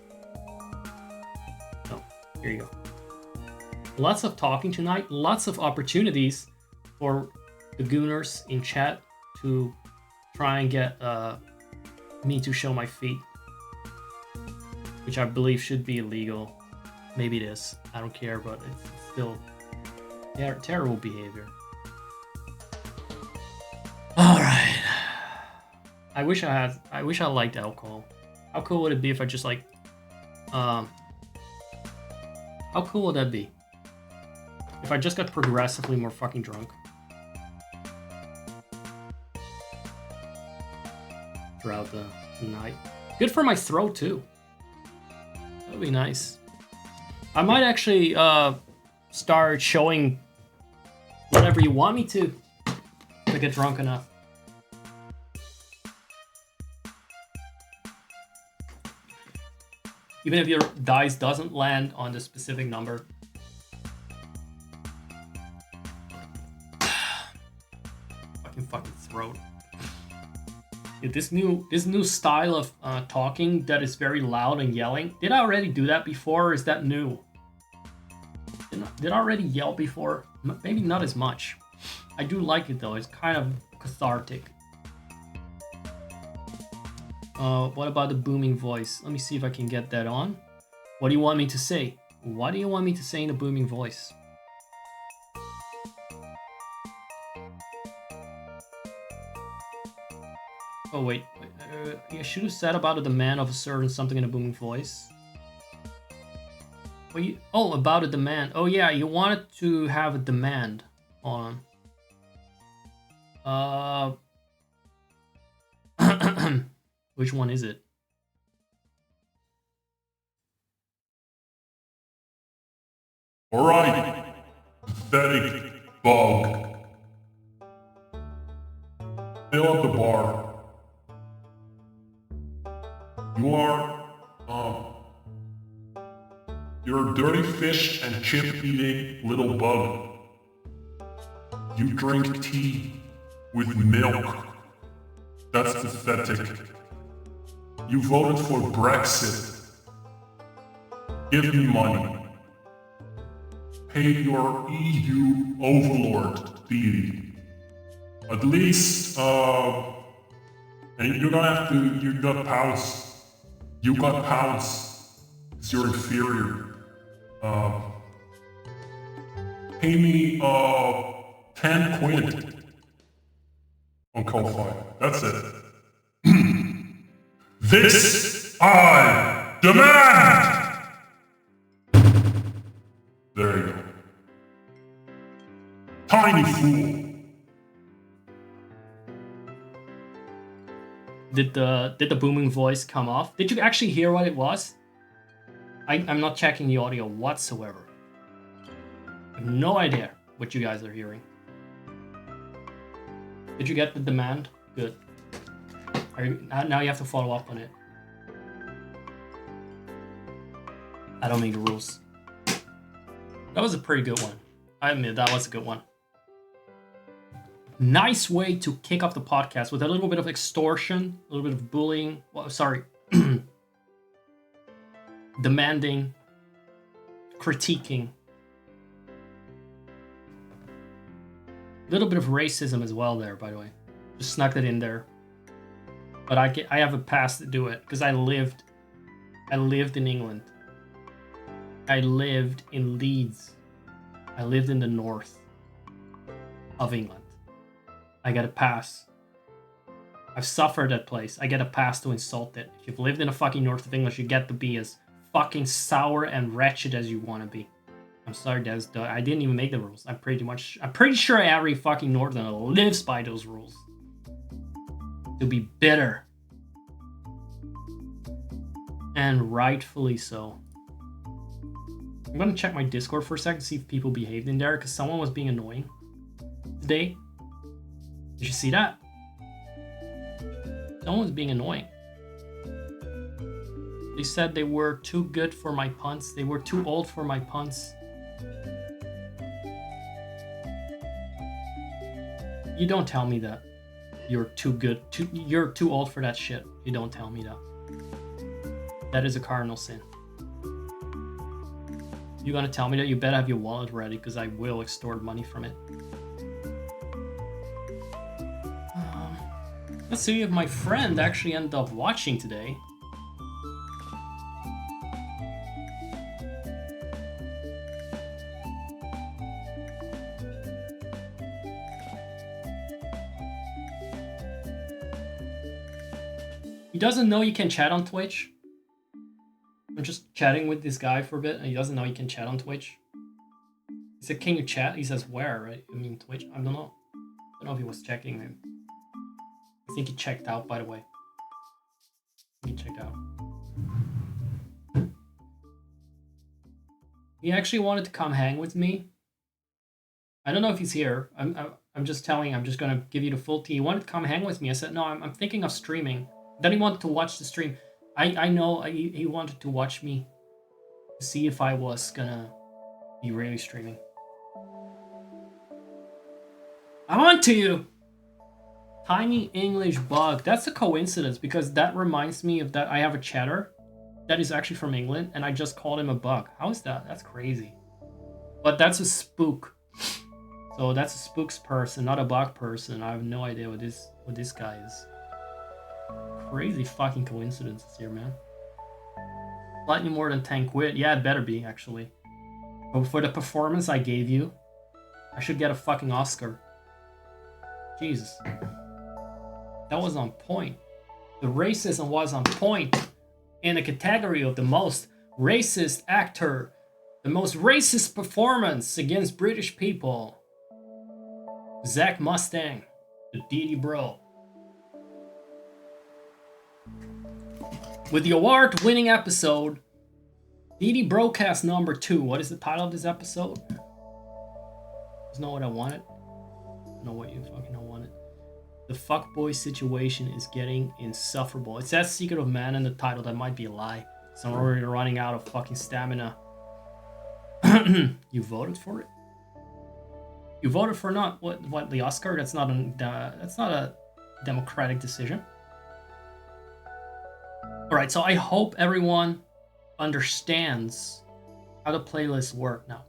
So here you go. Lots of talking tonight, lots of opportunities for the gooners in chat to try and get me to show my feet, which I believe should be illegal. Maybe it is. I don't care, but it's still terrible behavior. All right. I wish I liked alcohol. How cool would it be if I just like, how cool would that be? If I just got progressively more fucking drunk throughout the night. Good for my throat too. That would be nice. I might actually start showing whatever you want me to get drunk enough. Even if your dice doesn't land on the specific number. Fucking throat. Yeah, this new style of talking that is very loud and yelling. Did I already do that before, or is that new? Did I already yell before? Maybe not as much. I do like it though. It's kind of cathartic. What about the booming voice? Let me see if I can get that on. What do you want me to say? What do you want me to say in a booming voice? Oh wait, you should have said about a demand of a certain something in a booming voice. Oh, about a demand. Oh yeah, you wanted to have a demand on. Which one is it? Alright, pathetic bug. Fill up the bar. You're a dirty fish and chip eating little bug. You drink tea with milk. That's pathetic. You voted for Brexit. Give me money. Pay your EU overlord, Deity. At least, and you're gonna have to, you got pounds. You got pounds. It's your inferior. Pay me, 10 quid on Ko-Fi. That's it. This I demand! There you go. Tiny fool. Did the booming voice come off? Did you actually hear what it was? I'm not checking the audio whatsoever. I have no idea what you guys are hearing. Did you get the demand? Good. Now you have to follow up on it. I don't make the rules. That was a pretty good one. I admit that was a good one. Nice way to kick off the podcast with a little bit of extortion, a little bit of bullying. Well, sorry. Demanding, critiquing. A little bit of racism as well there, by the way. Just snuck it in there. But I have a pass to do it because I lived in England. I lived in Leeds. I lived in the north of England. I get a pass. I've suffered that place. I get a pass to insult it. If you've lived in the fucking north of England, you get to be as fucking sour and wretched as you want to be. I'm sorry, Des. I didn't even make the rules. I'm pretty sure every fucking northerner lives by those rules. To be bitter. And rightfully so. I'm gonna check my Discord for a second, see if people behaved in there, because someone was being annoying today. Did you see that? Someone was being annoying. They said they were too good for my punts. They were too old for my punts. You don't tell me that. You're too good. You're too old for that shit. You don't tell me that. That is a cardinal sin. You're gonna tell me that? You better have your wallet ready, because I will extort money from it. Let's see if my friend actually ended up watching today. He doesn't know you can chat on Twitch. I'm just chatting with this guy for a bit, and he doesn't know you can chat on Twitch. He said, "Can you chat?" He says, "Where?" Right? I mean, Twitch. I don't know. I don't know if he was checking him. I think he checked out, by the way. He checked out. He actually wanted to come hang with me. I don't know if he's here. I'm just telling. I'm just gonna give you the full tea. He wanted to come hang with me. I said, no, I'm thinking of streaming. Then he wanted to watch the stream. I know he wanted to watch me to see if I was gonna be really streaming. I'm on to you. Tiny English bug. That's a coincidence, because that reminds me of that. I have a chatter that is actually from England, and I just called him a bug. How is that? That's crazy. But that's a spook. So that's a spooks person, not a bug person. I have no idea what this guy is. Crazy fucking coincidences here, man. Slightly more than 10 quid. Yeah, it better be, actually. But for the performance I gave you, I should get a fucking Oscar. Jesus. That was on point. The racism was on point. In the category of the most racist actor The most racist performance against British people. Zach Mustang, the Deity bro. With the award-winning episode, Deity Brocast number 2. What is the title of this episode? It's not what I wanted. Know what you fucking don't want it. The fuckboy situation is getting insufferable. It says Secret of Man in the title. That might be a lie. So I'm already running out of fucking stamina. You voted for it? You voted for not what the Oscar? That's not a democratic decision. All right, so I hope everyone understands how the playlists work now.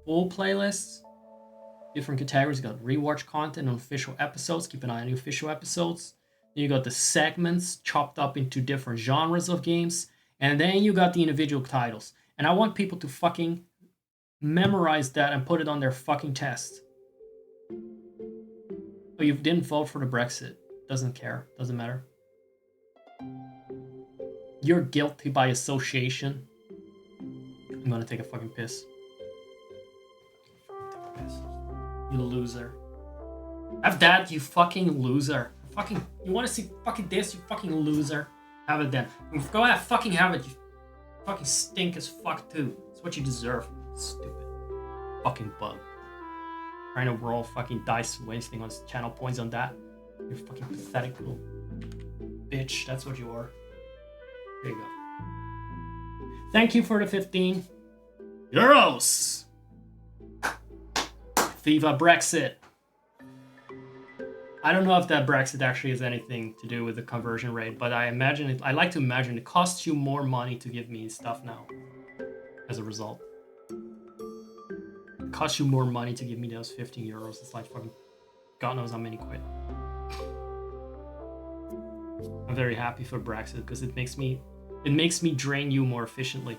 Full playlists, different categories. You got rewatch content on official episodes. Keep an eye on the official episodes. Then you got the segments chopped up into different genres of games, and then you got the individual titles. And I want people to fucking memorize that and put it on their fucking test. Oh, you didn't vote for the Brexit. Doesn't care. Doesn't matter. You're guilty by association. I'm gonna take a fucking piss. Take a piss. You loser. Have that, you fucking loser. Fucking, you wanna see fucking this, you fucking loser? Have it then. Go ahead, fucking have it, you fucking stink as fuck too. It's what you deserve. Stupid. Fucking bug. Trying to roll fucking dice, wasting on channel points on that. You're fucking pathetic little bitch. That's what you are. There you go. Thank you for the 15 euros. Viva Brexit. I don't know if that Brexit actually has anything to do with the conversion rate, but I imagine it. I like to imagine it costs you more money to give me stuff now. As a result, it costs you more money to give me those 15 euros. It's like fucking God knows how many quid. I'm very happy for Brexit because it makes me drain you more efficiently.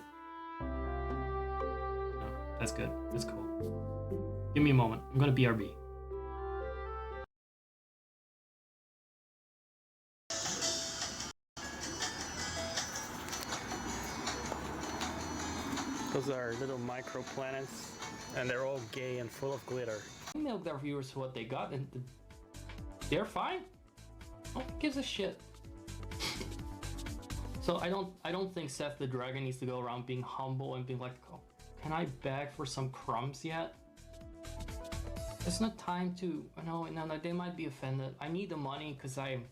No, that's good. That's cool. Give me a moment. I'm gonna BRB. Those are little microplanets, and they're all gay and full of glitter. Emailed their viewers what they got, and they're fine. No one gives a shit. So I don't think Seth the Dragon needs to go around being humble and being like, oh, can I beg for some crumbs yet? It's not time to, no, they might be offended. I need the money because I'm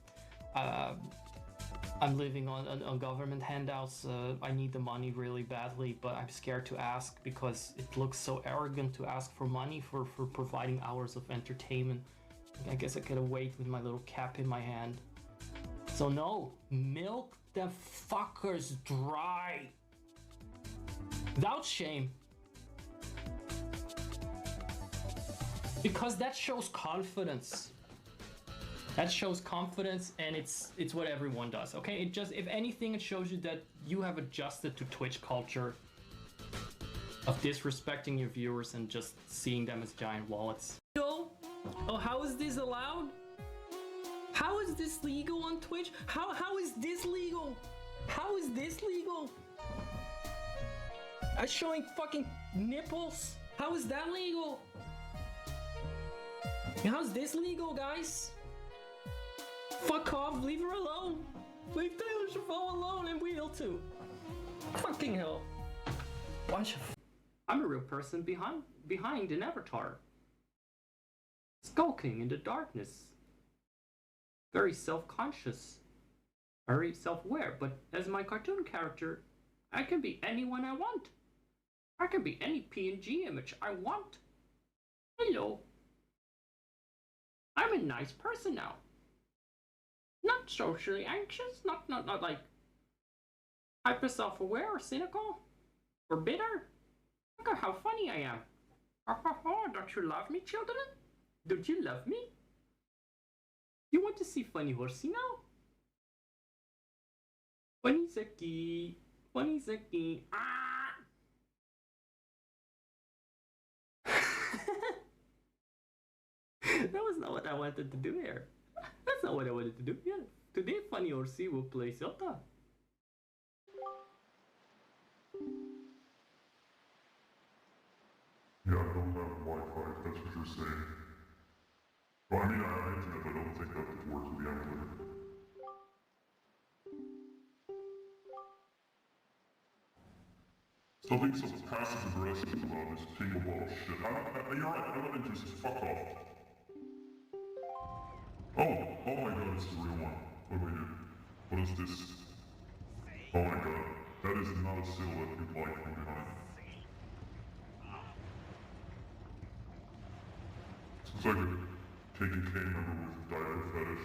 living on government handouts. I need the money really badly, but I'm scared to ask because it looks so arrogant to ask for money for providing hours of entertainment. I guess I gotta wait with my little cap in my hand. So no, milk the fuckers dry. Without shame. Because that shows confidence. That shows confidence, and it's what everyone does, okay? It just, if anything, it shows you that you have adjusted to Twitch culture of disrespecting your viewers and just seeing them as giant wallets. Oh, how is this allowed? How is this legal on Twitch? How is this legal? How is this legal? I'm showing fucking nipples. How is that legal? How's this legal, guys? Fuck off, leave her alone. Leave Taylor Swift alone and we'll too. Fucking hell. Watch. I'm a real person behind an avatar. Skulking in the darkness. Very self-conscious. Very self-aware, but as my cartoon character, I can be anyone I want. I can be any PNG image I want. Hello. I'm a nice person now. Not socially anxious, not like hyper self-aware or cynical or bitter. Look at how funny I am. Don't you love me, children? Don't you love me? You want to see funny horsey now? Funny Zeki. Funny Zeki. Ah! That was not what I wanted to do here. That's not what I wanted to do here. Today, Funny Horsey will play Zelda. 「Yeah, I don't have Wi-Fi, if that's what you're saying. Well, I mean, I have internet, but I don't think that works with the emulator. Stop being so passive aggressive about this pingable shit. You're right, I'm not interested. Fuck off. Oh my god, it's the real one. What do I do? What is this? Oh my god, that is not a silhouette you'd like from behind. It's like a KKK member with diaper fetish.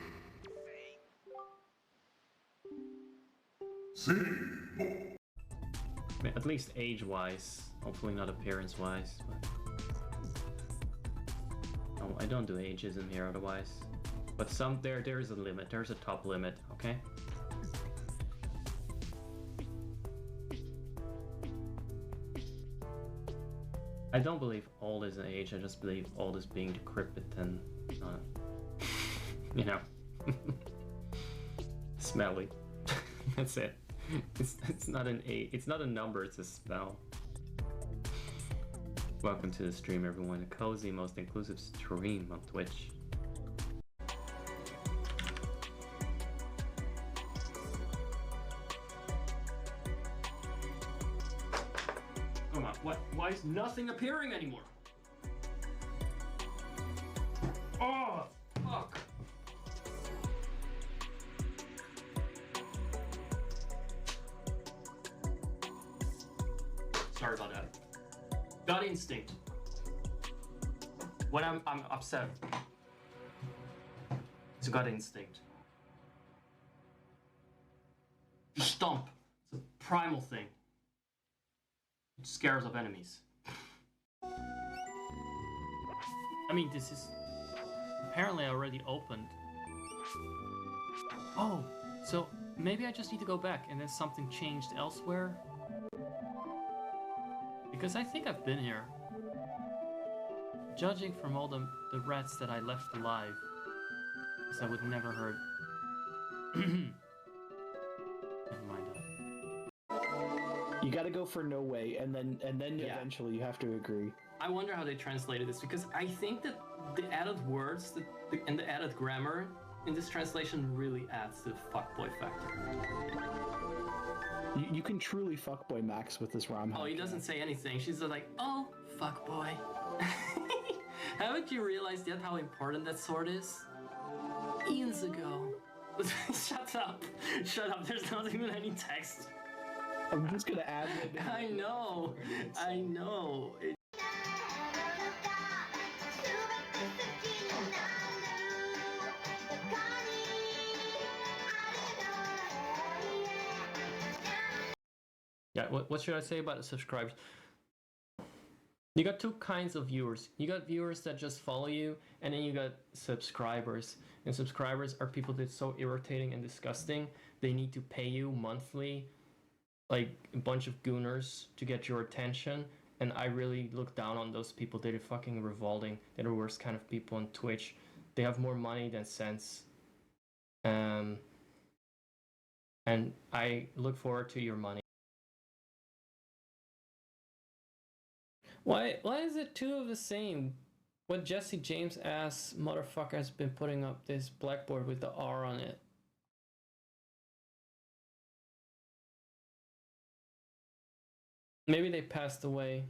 See? Oh. At least age-wise. Hopefully not appearance-wise. But... no, I don't do ageism here otherwise. But there is a limit. There's a top limit, okay? I don't believe old is an age. I just believe old is being decrepit and, you know, smelly. That's it. It's not an age. It's not a number. It's a smell. Welcome to the stream, everyone. A cozy, most inclusive stream on Twitch. Come on. What? Why is nothing appearing anymore? Oh, fuck. Sorry about that. Gut instinct. When I'm upset, it's gut instinct. You stomp. It's a primal thing. It scares off enemies. I mean, this is apparently already opened. Oh, so maybe I just need to go back and then something changed elsewhere? Because I think I've been here. Judging from all the rats that I left alive, because I would never hurt. Never mind that. You gotta go for no way, and then yeah. Eventually you have to agree. I wonder how they translated this, because I think that the added words and the added grammar in this translation really adds to the fuckboy factor. You can truly fuckboy Max with this ROM hack. Oh, he doesn't say anything. She's just like, oh, fuckboy. Haven't you realized yet how important that sword is? Eons ago. Shut up. Shut up. There's not even any text. I'm just gonna add it. I know. I know. Yeah, what should I say about the subscribers? You got two kinds of viewers. You got viewers that just follow you, and then you got subscribers. And subscribers are people that's so irritating and disgusting, they need to pay you monthly, like a bunch of gooners to get your attention. And I really look down on those people. They're fucking revolting. They're the worst kind of people on Twitch. They have more money than sense. And I look forward to your money. Why is it two of the same? What Jesse James ass motherfucker has been putting up this blackboard with the R on it? Maybe they passed away.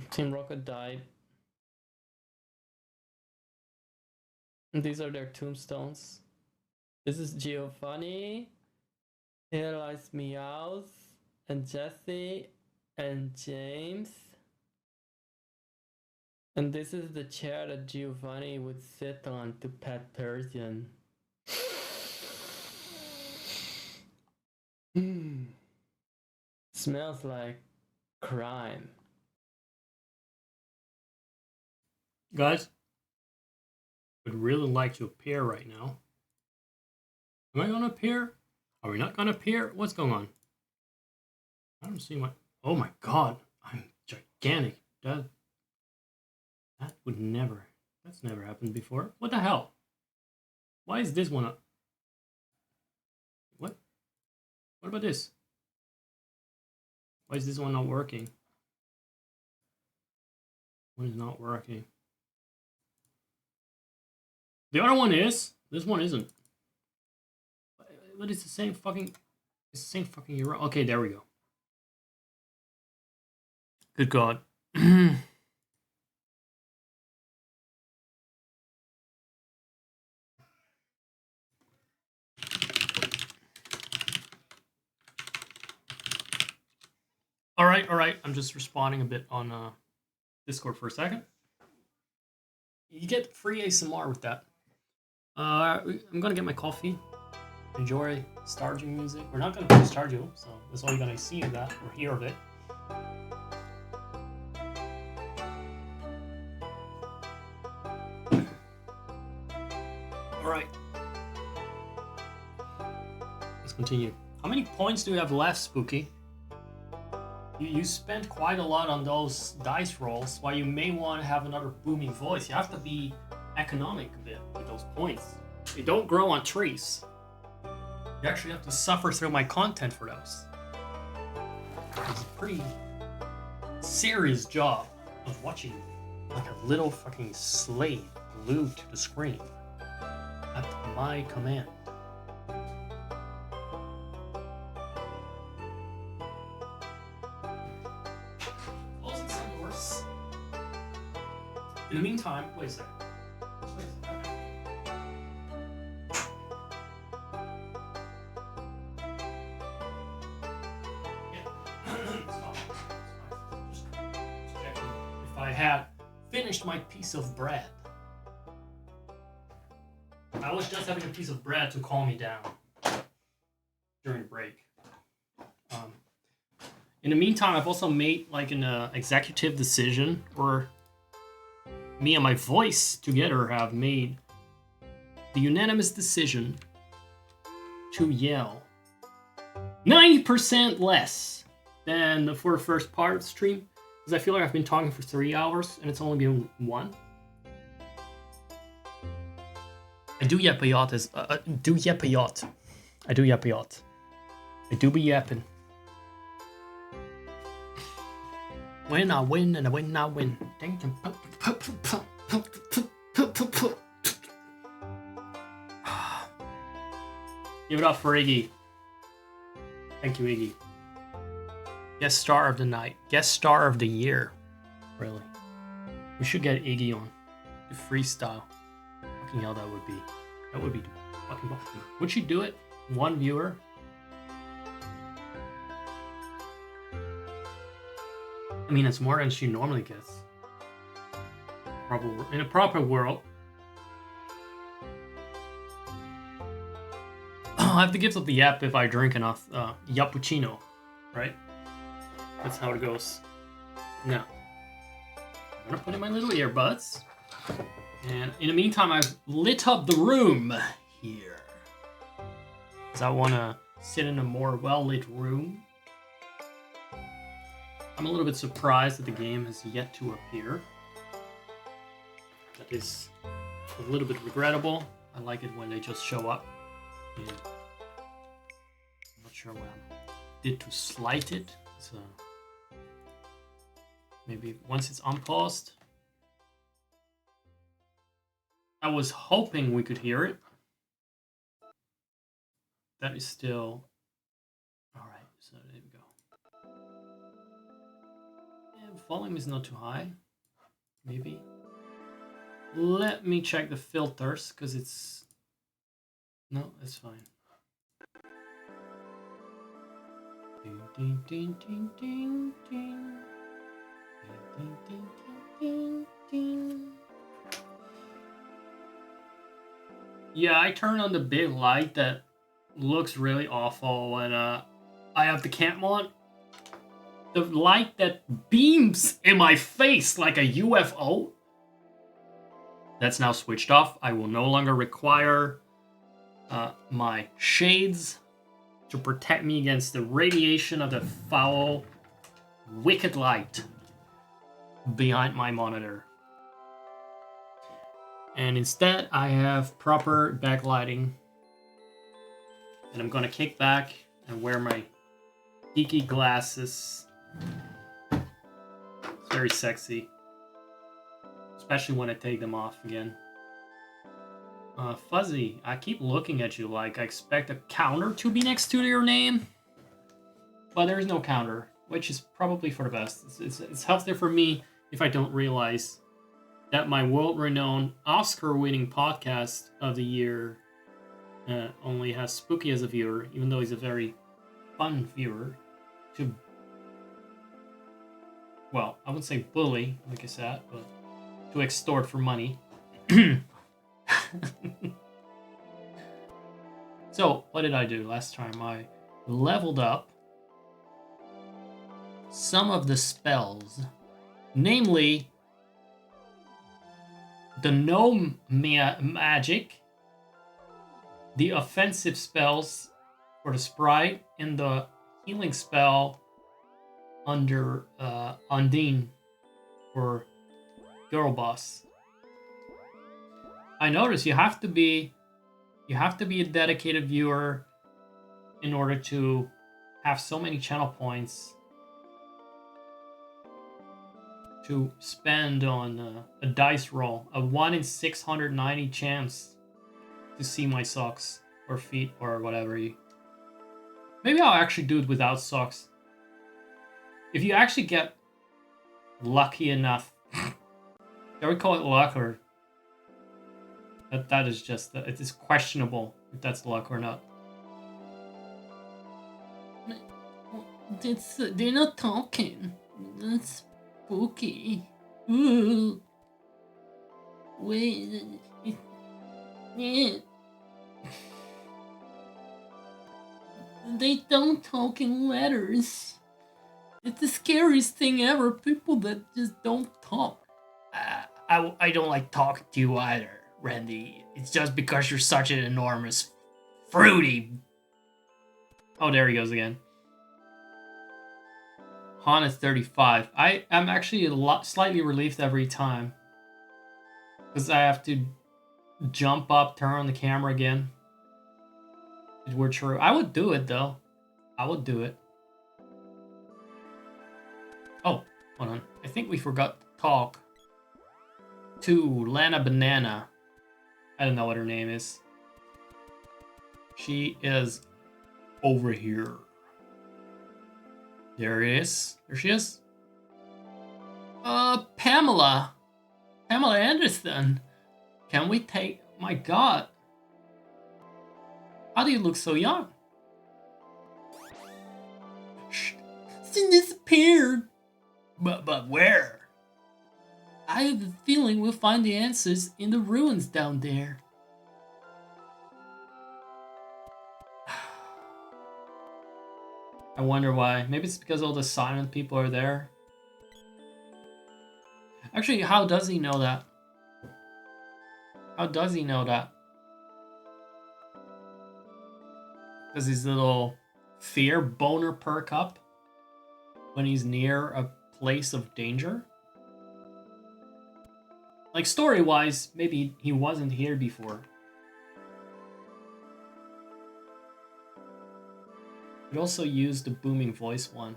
Team Rocket died. And these are their tombstones. This is Giovanni. Here lies Meowth and Jesse and James. And this is the chair that Giovanni would sit on to pet Persian. Smells like crime. Guys, I would really like to appear right now. Am I gonna appear? Are we not gonna appear? What's going on? I don't see my... Oh my god, I'm gigantic. That would never... That's never happened before. What the hell? Why is this one up? What? What about this? Why is this one not working? One is not working. The other one is. This one isn't. But it's the same fucking. It's the same fucking URL. Okay, there we go. Good God. All right. I'm just responding a bit on Discord for a second. You get free ASMR with that. I'm gonna get my coffee. Enjoy Stardew music. We're not gonna play Stardew, so that's all you're gonna see of that or hear of it. All right. Let's continue. How many points do you have left, Spooky? You spent quite a lot on those dice rolls, while you may want to have another booming voice. You have to be economic a bit with those points. They don't grow on trees. You actually have to suffer through my content for those. It's a pretty serious job of watching like a little fucking slave glued to the screen at my command. Closing some doors. In the meantime, wait a second. I had finished my piece of bread. I was just having a piece of bread to calm me down during break. In the meantime, I've also made like an executive decision, or me and my voice together have made the unanimous decision to yell 90% less than for the first part of the stream. Because I feel like I've been talking for 3 hours and it's only been 1. I do yap a yacht as do yap a yacht. I do yap a yacht. I do be yapping. When I win and when I win. Give it up for Iggy. Thank you, Iggy. Guest star of the night. Guest star of the year. Really. We should get Iggy on. To freestyle. Fucking hell, that would be. That would be fucking awesome. Would she do it? 1 viewer? I mean, it's more than she normally gets. In a proper world. I have to give up the yap if I drink enough yappuccino, right? That's how it goes. Now, I'm gonna put in my little earbuds. And in the meantime, I've lit up the room here. Because I wanna sit in a more well-lit room. I'm a little bit surprised that the game has yet to appear. That is a little bit regrettable. I like it when they just show up. And I'm not sure what I did to slight it. So maybe once it's unpaused. I was hoping we could hear it. That is still... Alright, so there we go. And volume is not too high. Maybe. Let me check the filters, because it's... No, it's fine. Ding, ding, ding, ding, ding, ding. Ding, ding, ding, ding, ding. Yeah, I turned on the big light that looks really awful when I have the cam on. The light that beams in my face like a UFO. That's now switched off. I will no longer require my shades to protect me against the radiation of the foul, wicked light behind my monitor. And instead, I have proper backlighting. And I'm gonna kick back and wear my geeky glasses. It's very sexy. especially when I take them off again. Fuzzy, I keep looking at you like I expect a counter to be next to your name, but there's no counter, which is probably for the best. It's healthier for me if I don't realize that my world-renowned Oscar-winning podcast of the year only has Spooky as a viewer, even though he's a very fun viewer. To, well, I wouldn't say bully, like I said, but to extort for money. So, what did I do last time? I leveled up some of the spells, namely the gnome magic, the offensive spells for the sprite, and the healing spell under Undine for Girl Boss. I noticed you have to be a dedicated viewer in order to have so many channel points to spend on a dice roll, a 1 in 690 chance to see my socks or feet or whatever. Maybe I'll actually do it without socks. If you actually get lucky enough, can we call it luck, or that is just it is questionable if that's luck or not. They're not talking. That's spooky. Ooh. Wait. Yeah. They don't talk in letters. It's the scariest thing ever. People that just don't talk. I don't like talking to you either, Randy. It's just because you're such an enormous fruity. Oh, there he goes again. Han is 35. I am actually slightly relieved every time, because I have to jump up, turn on the camera again. If it were true, I would do it though. I would do it. Oh, hold on. I think we forgot to talk to Lana Banana. I don't know what her name is. She is over here. There it is. There she is. Pamela. Pamela Anderson. Can we take... My god. How do you look so young? Shh. She disappeared. But where? I have a feeling we'll find the answers in the ruins down there. I wonder why. Maybe it's because all the silent people are there. Actually, how does he know that? How does he know that? Does his little fear boner perk up when he's near a place of danger? Like, story-wise, maybe he wasn't here before. You also use the booming voice one.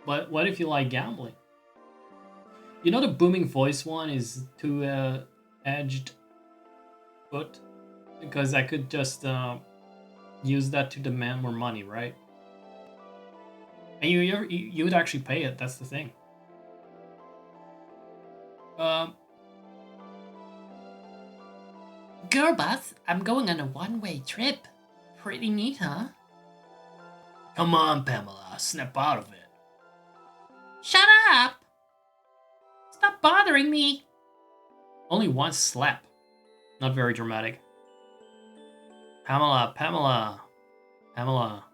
But what if you like gambling? You know the booming voice one is two-edged foot? Because I could just use that to demand more money, right? And you would actually pay it, that's the thing. Girl boss, I'm going on a one-way trip. Pretty neat, huh? Come on, Pamela, snap out of it. Shut up! Stop bothering me! Only one slap. Not very dramatic. Pamela, Pamela, Pamela.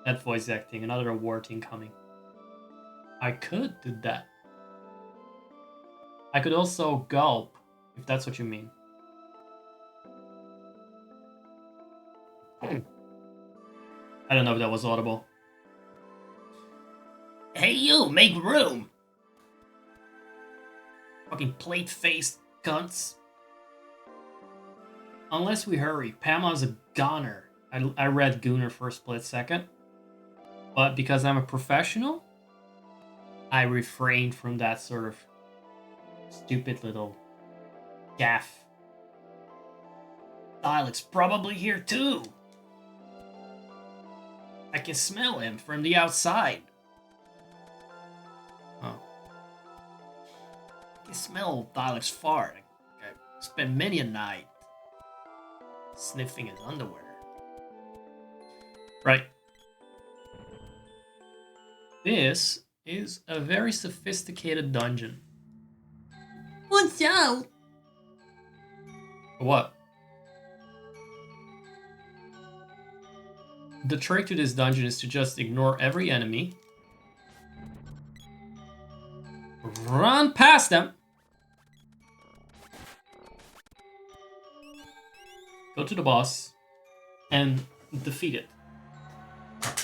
That voice acting, another award incoming. I could do that. I could also gulp, if that's what you mean. I don't know if that was audible. Hey you, make room! Fucking plate-faced cunts. Unless we hurry, Pamela's a goner. I read Gooner for a split second. But because I'm a professional, I refrained from that sort of Stupid little gaff. Dialec's probably here too. I can smell him from the outside. Oh. I can smell Dialec's fart. I spent many a night sniffing his underwear. Right. This is a very sophisticated dungeon. What's out? What? The trick to this dungeon is to just ignore every enemy. Run past them. Go to the boss and defeat it.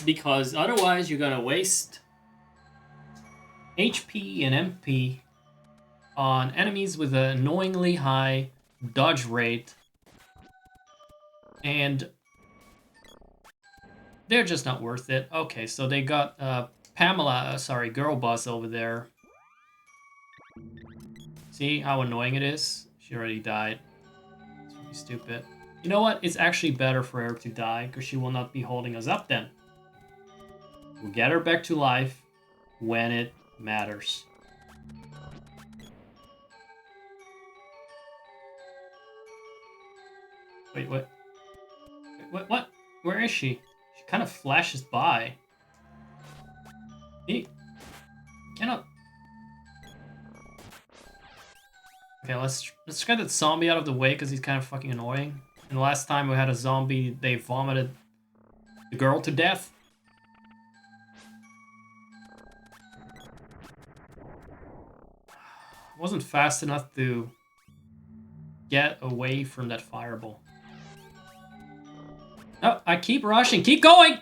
Because otherwise you're gonna waste HP and MP on enemies with an annoyingly high dodge rate. And they're just not worth it. Okay, so they got girl boss over there. See how annoying it is? She already died. It's really stupid. You know what? It's actually better for her to die, because she will not be holding us up then. We'll get her back to life when it matters. Wait, what? Wait, what? Where is she? She kind of flashes by. He cannot. Okay, let's get that zombie out of the way because he's kind of fucking annoying. And the last time we had a zombie, they vomited the girl to death. Wasn't fast enough to get away from that fireball. Oh, I keep rushing. Keep going!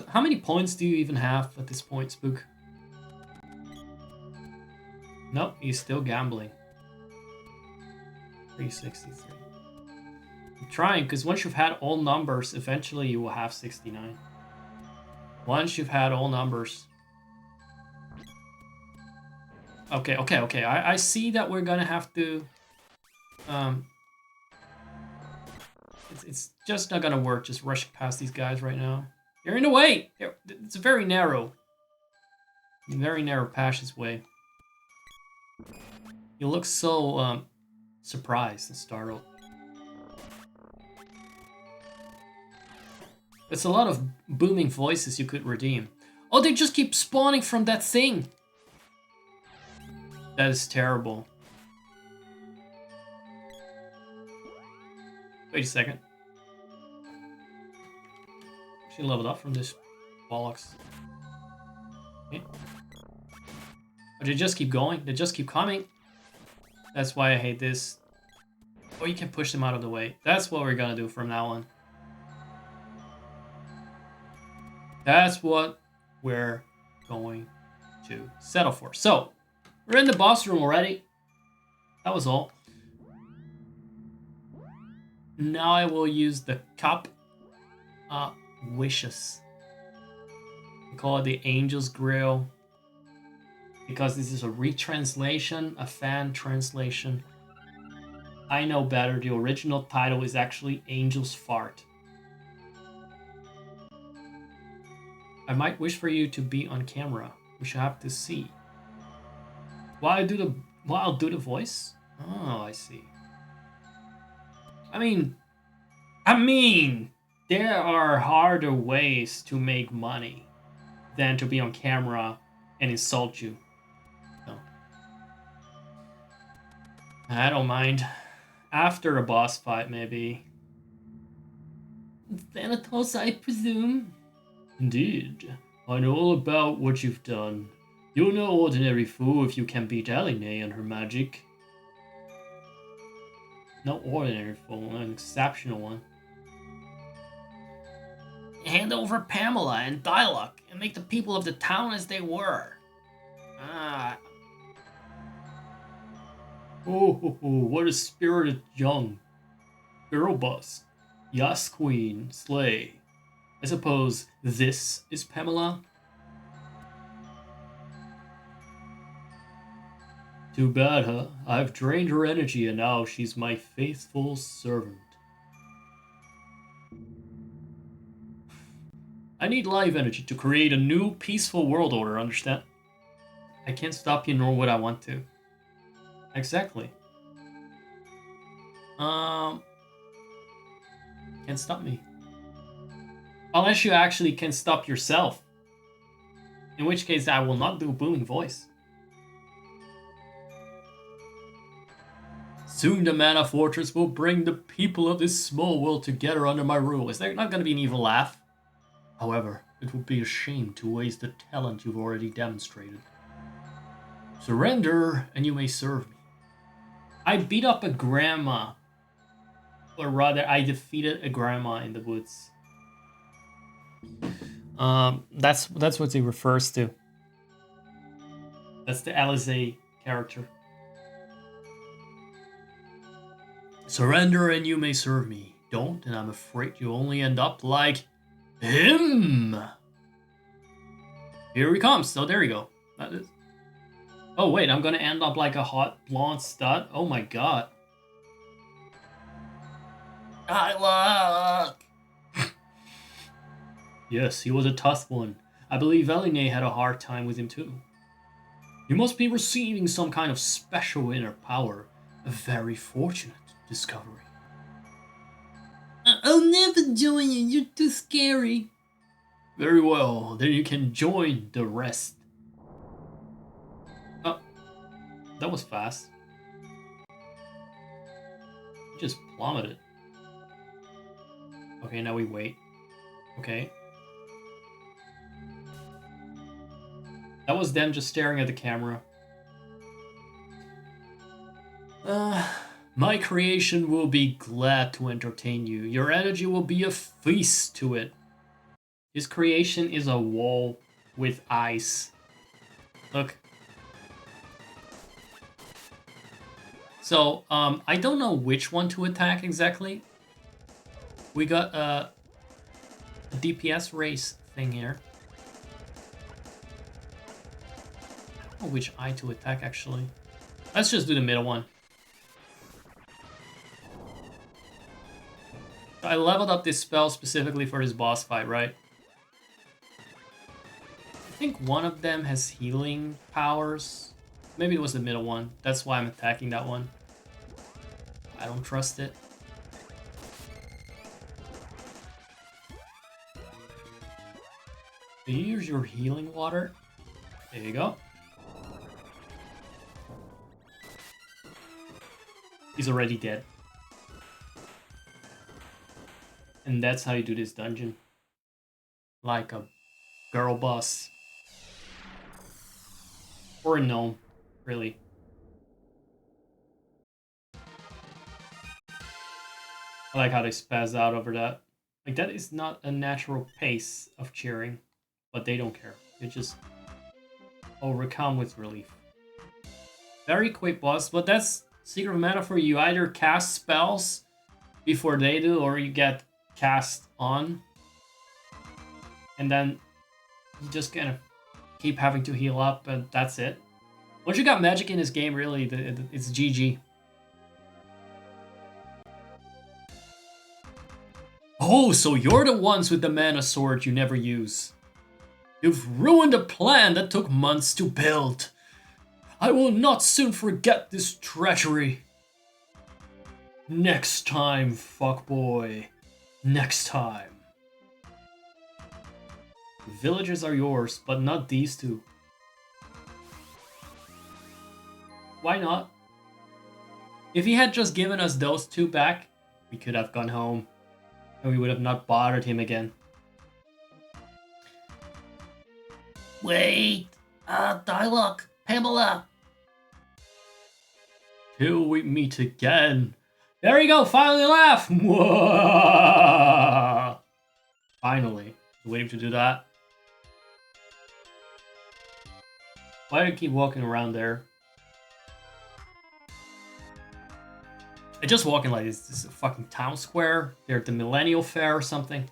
How many points do you even have at this point, Spook? Nope, he's still gambling. 363. I'm trying, because once you've had all numbers, eventually you will have 69. Once you've had all numbers. Okay. I see that we're gonna have to... It's just not gonna work, just rushing past these guys right now. You're in the way! It's a very narrow passageway. You look so, surprised and startled. It's a lot of booming voices you could redeem. Oh, they just keep spawning from that thing! That is terrible. Wait a second. She leveled up from this bollocks. Okay. Oh, they just keep going. They just keep coming. That's why I hate this. Or you can push them out of the way. That's what we're gonna do from now on. That's what we're going to settle for. So, we're in the boss room already. That was all. Now I will use the cup of wishes. We call it the Angel's Grill. Because this is a retranslation, a fan translation. I know better. The original title is actually Angel's Fart. I might wish for you to be on camera. We shall have to see. While I'll do the voice? Oh, I see. I mean, there are harder ways to make money than to be on camera and insult you. No. I don't mind. After a boss fight, maybe. Thanatos, I presume? Indeed. I know all about what you've done. You're no ordinary fool if you can beat Aline and her magic. No ordinary fool, an exceptional one. Hand over Pamela and Dialogue and make the people of the town as they were. Oh, what a spirited young girl boss. Yes, queen, slay. I suppose this is Pamela? Too bad, huh? I've drained her energy and now she's my faithful servant. I need life energy to create a new peaceful world order, understand? I can't stop you, nor would I want to. Exactly. Can't stop me. Unless you actually can stop yourself. In which case I will not do a booming voice. Soon the Mana Fortress will bring the people of this small world together under my rule. Is there not going to be an evil laugh? However, it would be a shame to waste the talent you've already demonstrated. Surrender, and you may serve me. I beat up a grandma. Or rather, I defeated a grandma in the woods. That's what he refers to. That's the Alizé character. Surrender and you may serve me. Don't, and I'm afraid you only end up like him. Here he comes. Oh, there you go. That is. Oh wait, I'm gonna end up like a hot blonde stud. Oh my god. I look. Yes, he was a tough one. I believe Eline had a hard time with him too. You must be receiving some kind of special inner power. A very fortunate discovery. I'll never join you. You're too scary. Very well, then you can join the rest. Oh, that was fast. He just plummeted. Okay, now we wait. Okay. That was them just staring at the camera. My creation will be glad to entertain you. Your energy will be a feast to it. His creation is a wall with ice. Look. So, I don't know which one to attack exactly. We got a DPS race thing here. I don't know which eye to attack actually. Let's just do the middle one. I leveled up this spell specifically for this boss fight, right? I think one of them has healing powers. Maybe it was the middle one. That's why I'm attacking that one. I don't trust it. Here's your healing water. There you go. He's already dead. And that's how you do this dungeon. Like a girl boss. Or a gnome, really. I like how they spaz out over that. Like, that is not a natural pace of cheering. But they don't care. They just overcome with relief. Very quick boss, but that's Secret of Mana for you. Either cast spells before they do, or you get cast on. And then you just kind of keep having to heal up, and that's it. Once you got magic in this game, really, it's GG. Oh, so you're the ones with the mana sword you never use. You've ruined a plan that took months to build. I will not soon forget this treachery. Next time, fuckboy. Next time. Villages are yours, but not these two. Why not? If he had just given us those two back, we could have gone home. And we would have not bothered him again. Wait! Dialogue! Pamela! Till we meet again. There you go! Finally laugh! Finally. Waiting to do that. Why do I keep walking around there? I'm just walking like this. This is a fucking town square. They're at the Millennial Fair or something.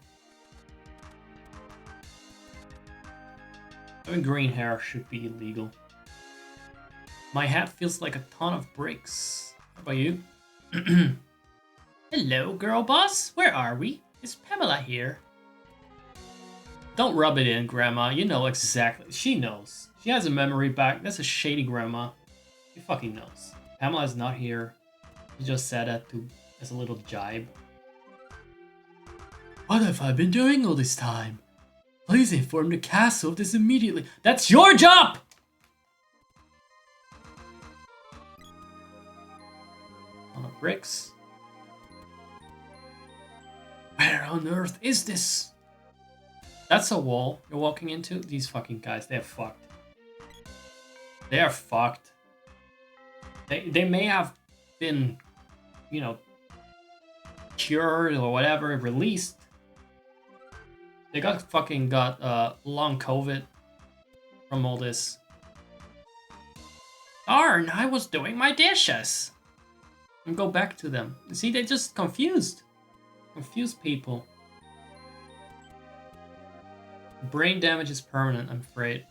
Having green hair should be illegal. My hat feels like a ton of bricks. How about you? Hello, girl boss. Where are we? Is Pamela here? Don't rub it in, Grandma. You know exactly. She knows. She has a memory back. That's a shady grandma. She fucking knows. Pamela's not here. She just said that as a little jibe. What have I been doing all this time? Please inform the castle of this immediately. That's your job! On the bricks. Where on earth is this? That's a wall you're walking into? These fucking guys, they're fucked. They are fucked. They may have been, you know, cured or whatever, released. They got long COVID from all this. Darn, I was doing my dishes. And go back to them. See, they're just confused. Confused people. Brain damage is permanent, I'm afraid.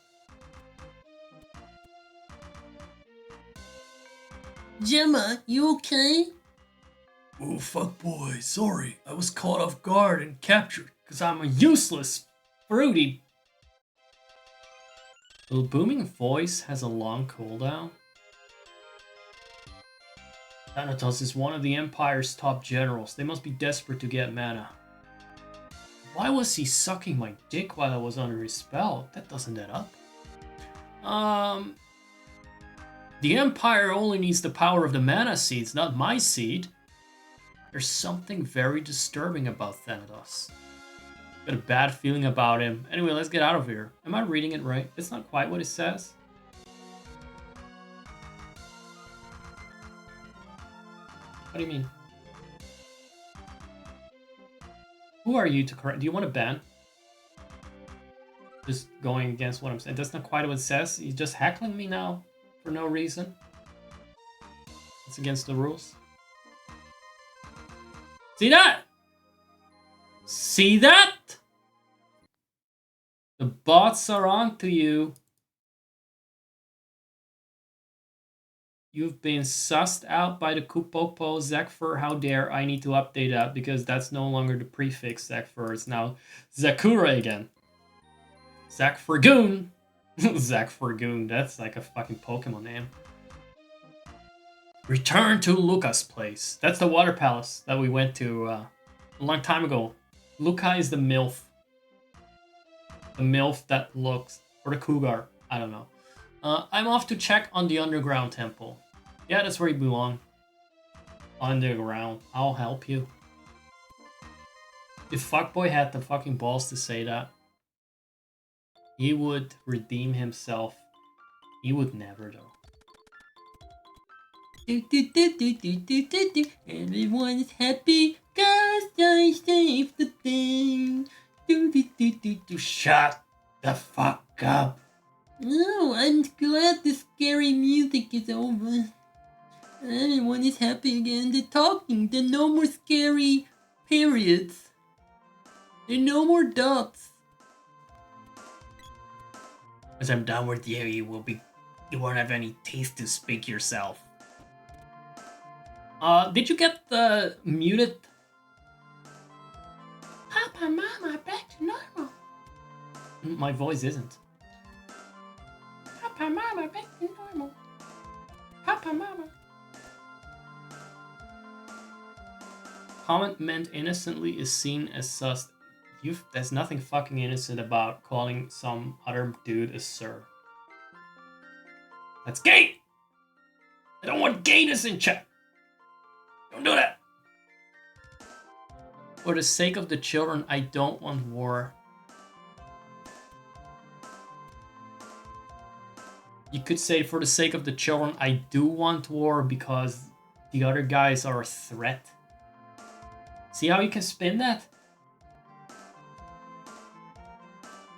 Gemma, you okay? Oh, fuckboy, sorry. I was caught off guard and captured because I'm a useless fruity. The booming voice has a long cooldown. Thanatos is one of the Empire's top generals. They must be desperate to get mana. Why was he sucking my dick while I was under his spell? That doesn't add up. The Empire only needs the power of the mana seeds, not my seed. There's something very disturbing about Thanatos. Got a bad feeling about him. Anyway, let's get out of here. Am I reading it right? It's not quite what it says. What do you mean? Who are you to correct? Do you want to ban? Just going against what I'm saying. That's not quite what it says. He's just heckling me now for no reason. It's against the rules. See that? See that? The bots are on to you. You've been sussed out by the Kupopo Zekfur. How dare I need to update that because that's no longer the prefix Zekfur. It's now Zakura again. Zakfurgoon. Zakfurgoon. That's like a fucking Pokemon name. Return to Luca's place. That's the water palace that we went to a long time ago. Luca is the MILF. The MILF that looks... Or the Cougar. I don't know. I'm off to check on the underground temple. Yeah, that's where you belong. Underground. I'll help you. If Fuckboy had the fucking balls to say that, he would redeem himself. He would never, though. Everyone is happy cause I saved the day. Shut the fuck up. Oh, I'm glad the scary music is over. Everyone is happy again. They're talking. There are no more scary periods. There are no more dots. As I'm done with you, you won't have any taste to speak yourself. Did you get the muted? Papa, Mama, back to normal. My voice isn't. Papa, Mama, back to normal. Papa, Mama. Comment meant innocently is seen as sus. There's nothing fucking innocent about calling some other dude a sir. That's gay! I don't want gayness in chat! Don't do that! For the sake of the children, I don't want war. You could say, for the sake of the children, I do want war because the other guys are a threat. See how you can spin that?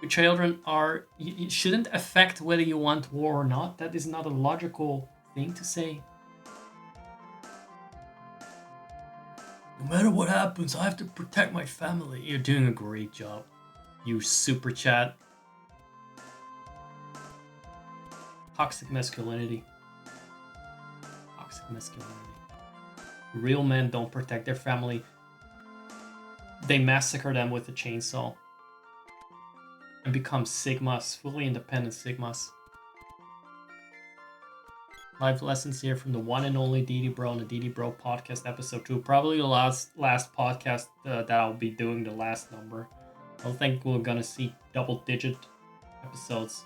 Your children are... It shouldn't affect whether you want war or not. That is not a logical thing to say. No matter what happens, I have to protect my family. You're doing a great job. You super chat. Toxic masculinity. masculinity. Real men don't protect their family. They massacre them with a chainsaw. And become Sigmas, fully independent Sigmas. Life lessons here from the one and only Deity Bro on the Deity Bro podcast episode 2. Probably the last podcast that I'll be doing, the last number. I don't think we're gonna see double-digit episodes.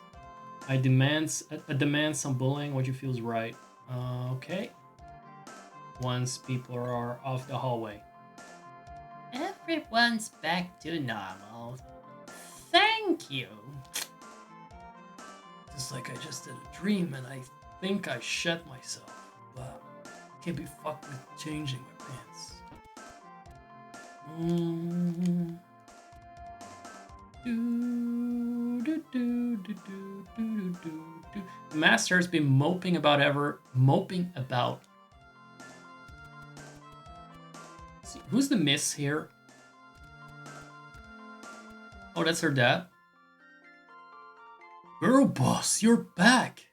I demand some bullying. What you feel is right. Okay. Once people are off the hallway. Everyone's back to normal. Thank you. It's like I just had a dream and I think I shed myself. But can't be fucked with changing my pants. The master has been moping about. See, who's the miss here? Oh, that's her dad. Girl boss, you're back.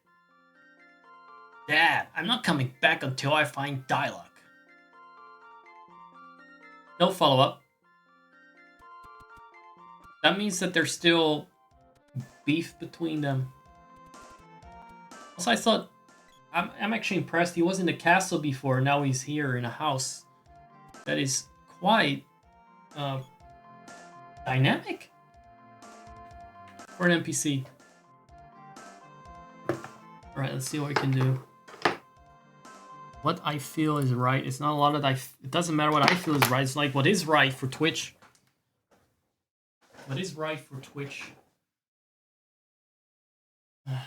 Dad, I'm not coming back until I find Dialogue. No follow-up. That means that there's still beef between them. Also, I thought... I'm actually impressed. He was in the castle before, now he's here in a house. That is quite... dynamic for an NPC. Alright, let's see what we can do. What I feel is right. It's not a lot of it doesn't matter what I feel is right. It's like what is right for Twitch. What is right for Twitch? I'm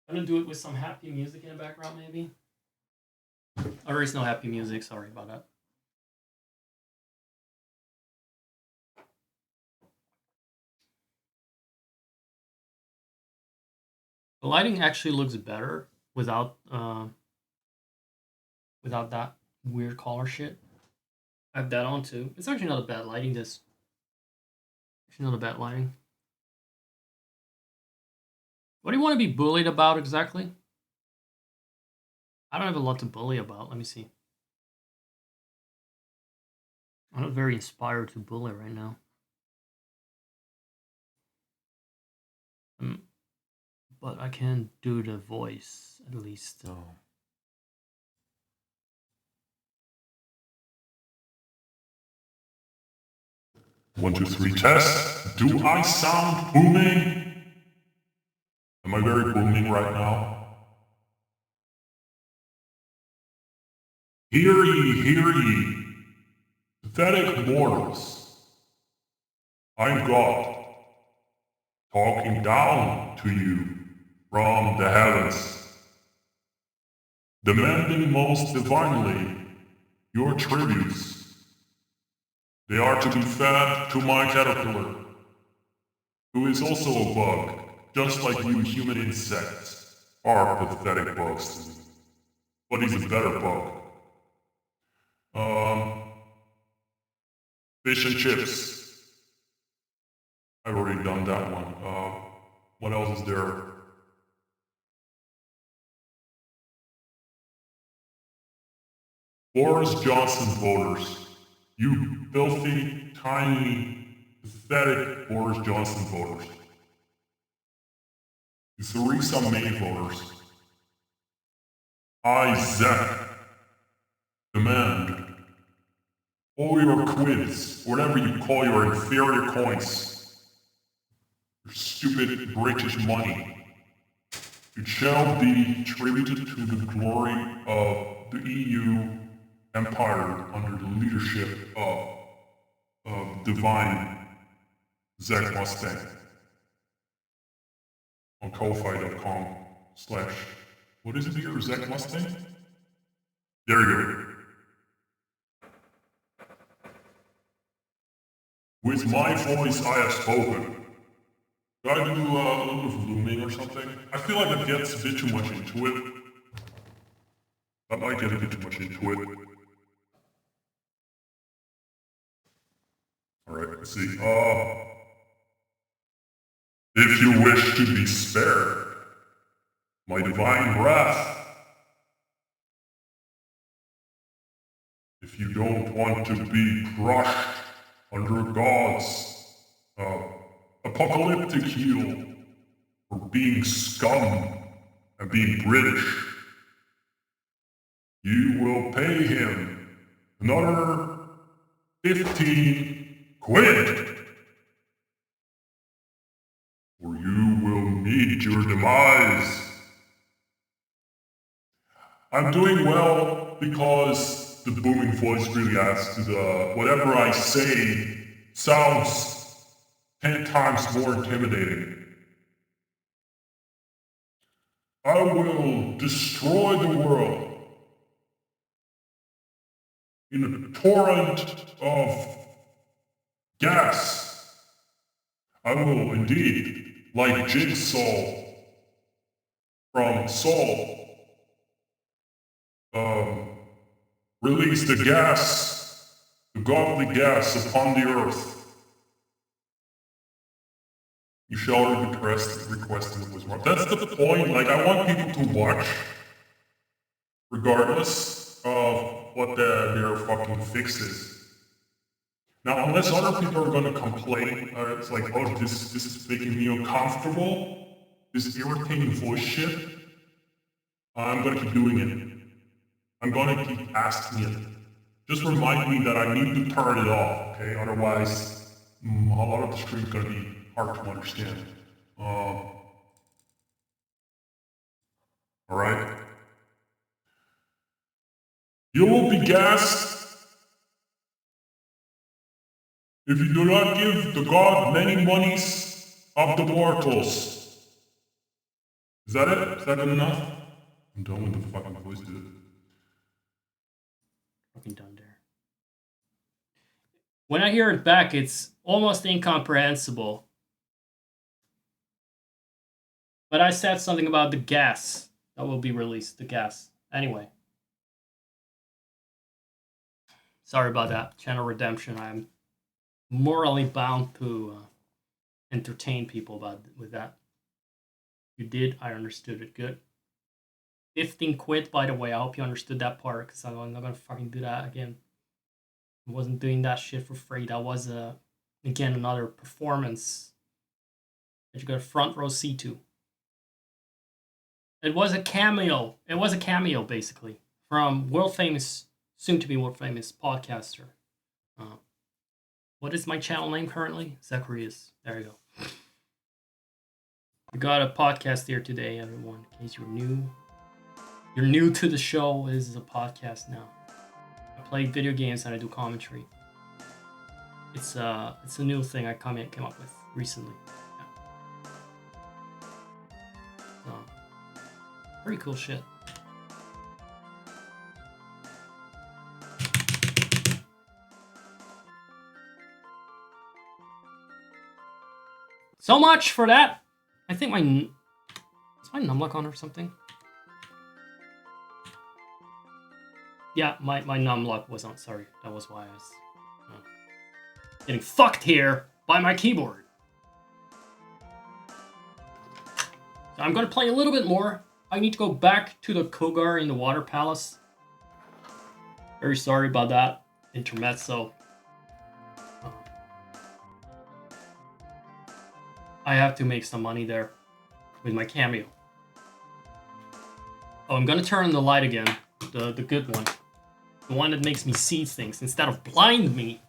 gonna do it with some happy music in the background, maybe. Oh, there is no happy music. Sorry about that. The lighting actually looks better without that weird color shit. I have that on too. It's actually not a bad lighting. Actually not a bad lighting. What do you want to be bullied about exactly? I don't have a lot to bully about. Let me see. I'm not very inspired to bully right now. But I can do the voice at least. Oh. One, two, three, test. Do I sound booming? Am I very booming right now? Hear ye, pathetic mortals. I'm God, talking down to you from the heavens, demanding most divinely your tributes. They are to be fed to my caterpillar, who is also a bug, just like you human insects are pathetic bugs to me. But he's a better bug. Fish and chips. I've already done that one. What else is there? Boris Johnson voters. You filthy, tiny, pathetic Boris Johnson voters. You Theresa May voters. I, Zach, demand all your quids, whatever you call your inferior coins, your stupid British money, it shall be attributed to the glory of the EU empire under the leadership of divine Zach Mustang on ko-fi.com/ what is it here, Zach Mustang? There you go. With my voice I have spoken. Should I do a little bit of looming or something? I feel like it gets a bit too much into it. I might get a bit too much into it. Alright, let's see. If you wish to be spared, my divine wrath if you don't want to be crushed under God's apocalyptic heel for being scum and being British, you will pay him another 15 quid, or you will meet your demise. I'm doing well because the booming voice really adds to the whatever I say sounds 10 times more intimidating. I will destroy the world in a torrent of gas. I will indeed, like Jigsaw from Saul, release the gas, the godly gas upon the earth. You shall request what was wrong. That's the point. Like, I want people to watch, regardless of what their fucking fix is. Now, unless other people are gonna complain, it's like, oh, this is making me uncomfortable, this irritating voice shit, I'm gonna keep doing it. I'm gonna keep asking it. Just remind me that I need to turn it off, okay? Otherwise, a lot of the stream's gonna be hard to understand. Alright? You will be gassed if you do not give the god many monies of the mortals. Is that it? Is that good enough? I'm done with the fucking voice, dude. Fucking done there. When I hear it back, it's almost incomprehensible. But I said something about the gas that will be released, the gas. Anyway. Sorry about that. Channel redemption. I'm morally bound to entertain people with that. You did. I understood it. Good. 15 quid, by the way. I hope you understood that part, because I'm not going to fucking do that again. I wasn't doing that shit for free. That was, again, another performance that you got a front row seat to. It was a cameo. It was a cameo, basically, from world famous, soon to be world famous podcaster. What is my channel name currently? Zacharias. There you go. We got a podcast here today, everyone. In case you're new. You're new to the show. This is a podcast now. I play video games and I do commentary. It's a new thing I came up with recently. Yeah. So, pretty cool shit. So much for that. I think is my numlock on or something? Yeah, my numlock was on. Sorry, that was why I was getting fucked here by my keyboard. So I'm gonna play a little bit more. I need to go back to the Kogar in the Water Palace. Very sorry about that intermezzo. I have to make some money there with my cameo. Oh, I'm gonna turn on the light again. The good one. The one that makes me see things instead of blind me.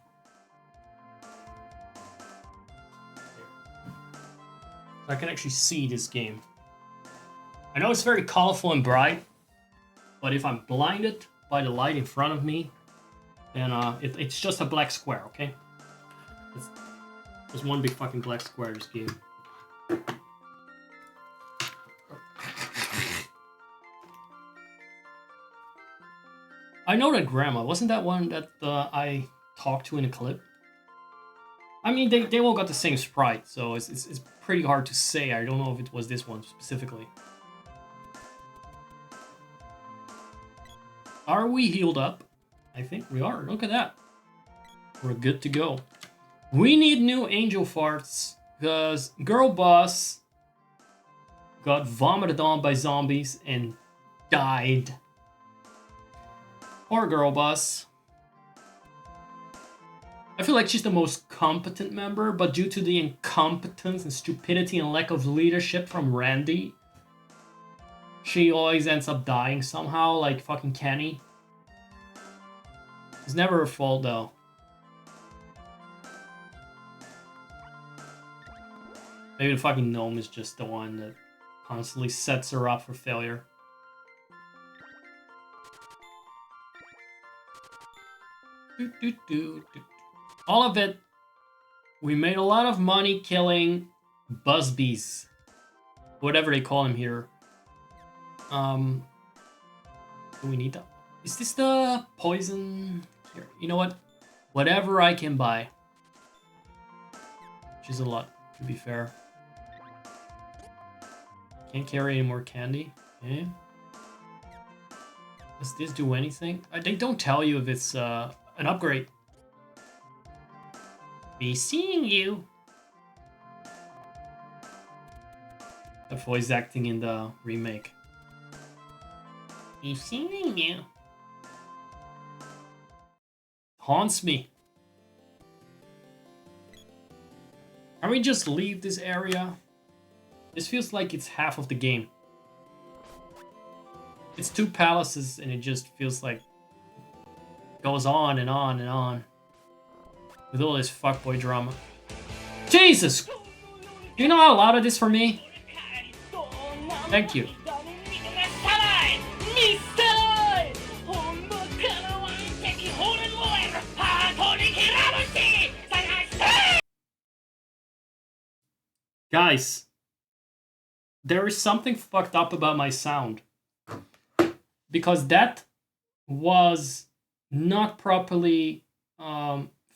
So I can actually see this game. I know it's very colorful and bright, but if I'm blinded by the light in front of me, then it's just a black square, okay? It's just one big fucking black square, this game. I know that grandma. Wasn't that one that I talked to in a clip? I mean, they all got the same sprite, so it's pretty hard to say. I don't know if it was this one specifically. Are we healed up? I think we are. Look at that. We're good to go. We need new angel farts, because girl boss got vomited on by zombies and died. Poor girl boss. I feel like she's the most competent member, but due to the incompetence and stupidity and lack of leadership from Randy, she always ends up dying somehow, like fucking Kenny. It's never her fault though. Maybe the fucking gnome is just the one that constantly sets her up for failure. All of it, we made a lot of money killing Buzzbees. Whatever they call him here. Do we need that? Is this the poison? Here, you know what? Whatever I can buy. Which is a lot, to be fair. Can't carry any more candy. Okay. Does this do anything? They don't tell you if it's an upgrade. Be seeing you. The voice acting in the remake. Be seeing you. Haunts me. Can we just leave this area? This feels like it's half of the game. It's 2 palaces and it just feels like it goes on and on and on. With all this fuckboy drama. Jesus! Do you know how loud it is for me? Thank you. Guys, there is something fucked up about my sound. Because that was not properly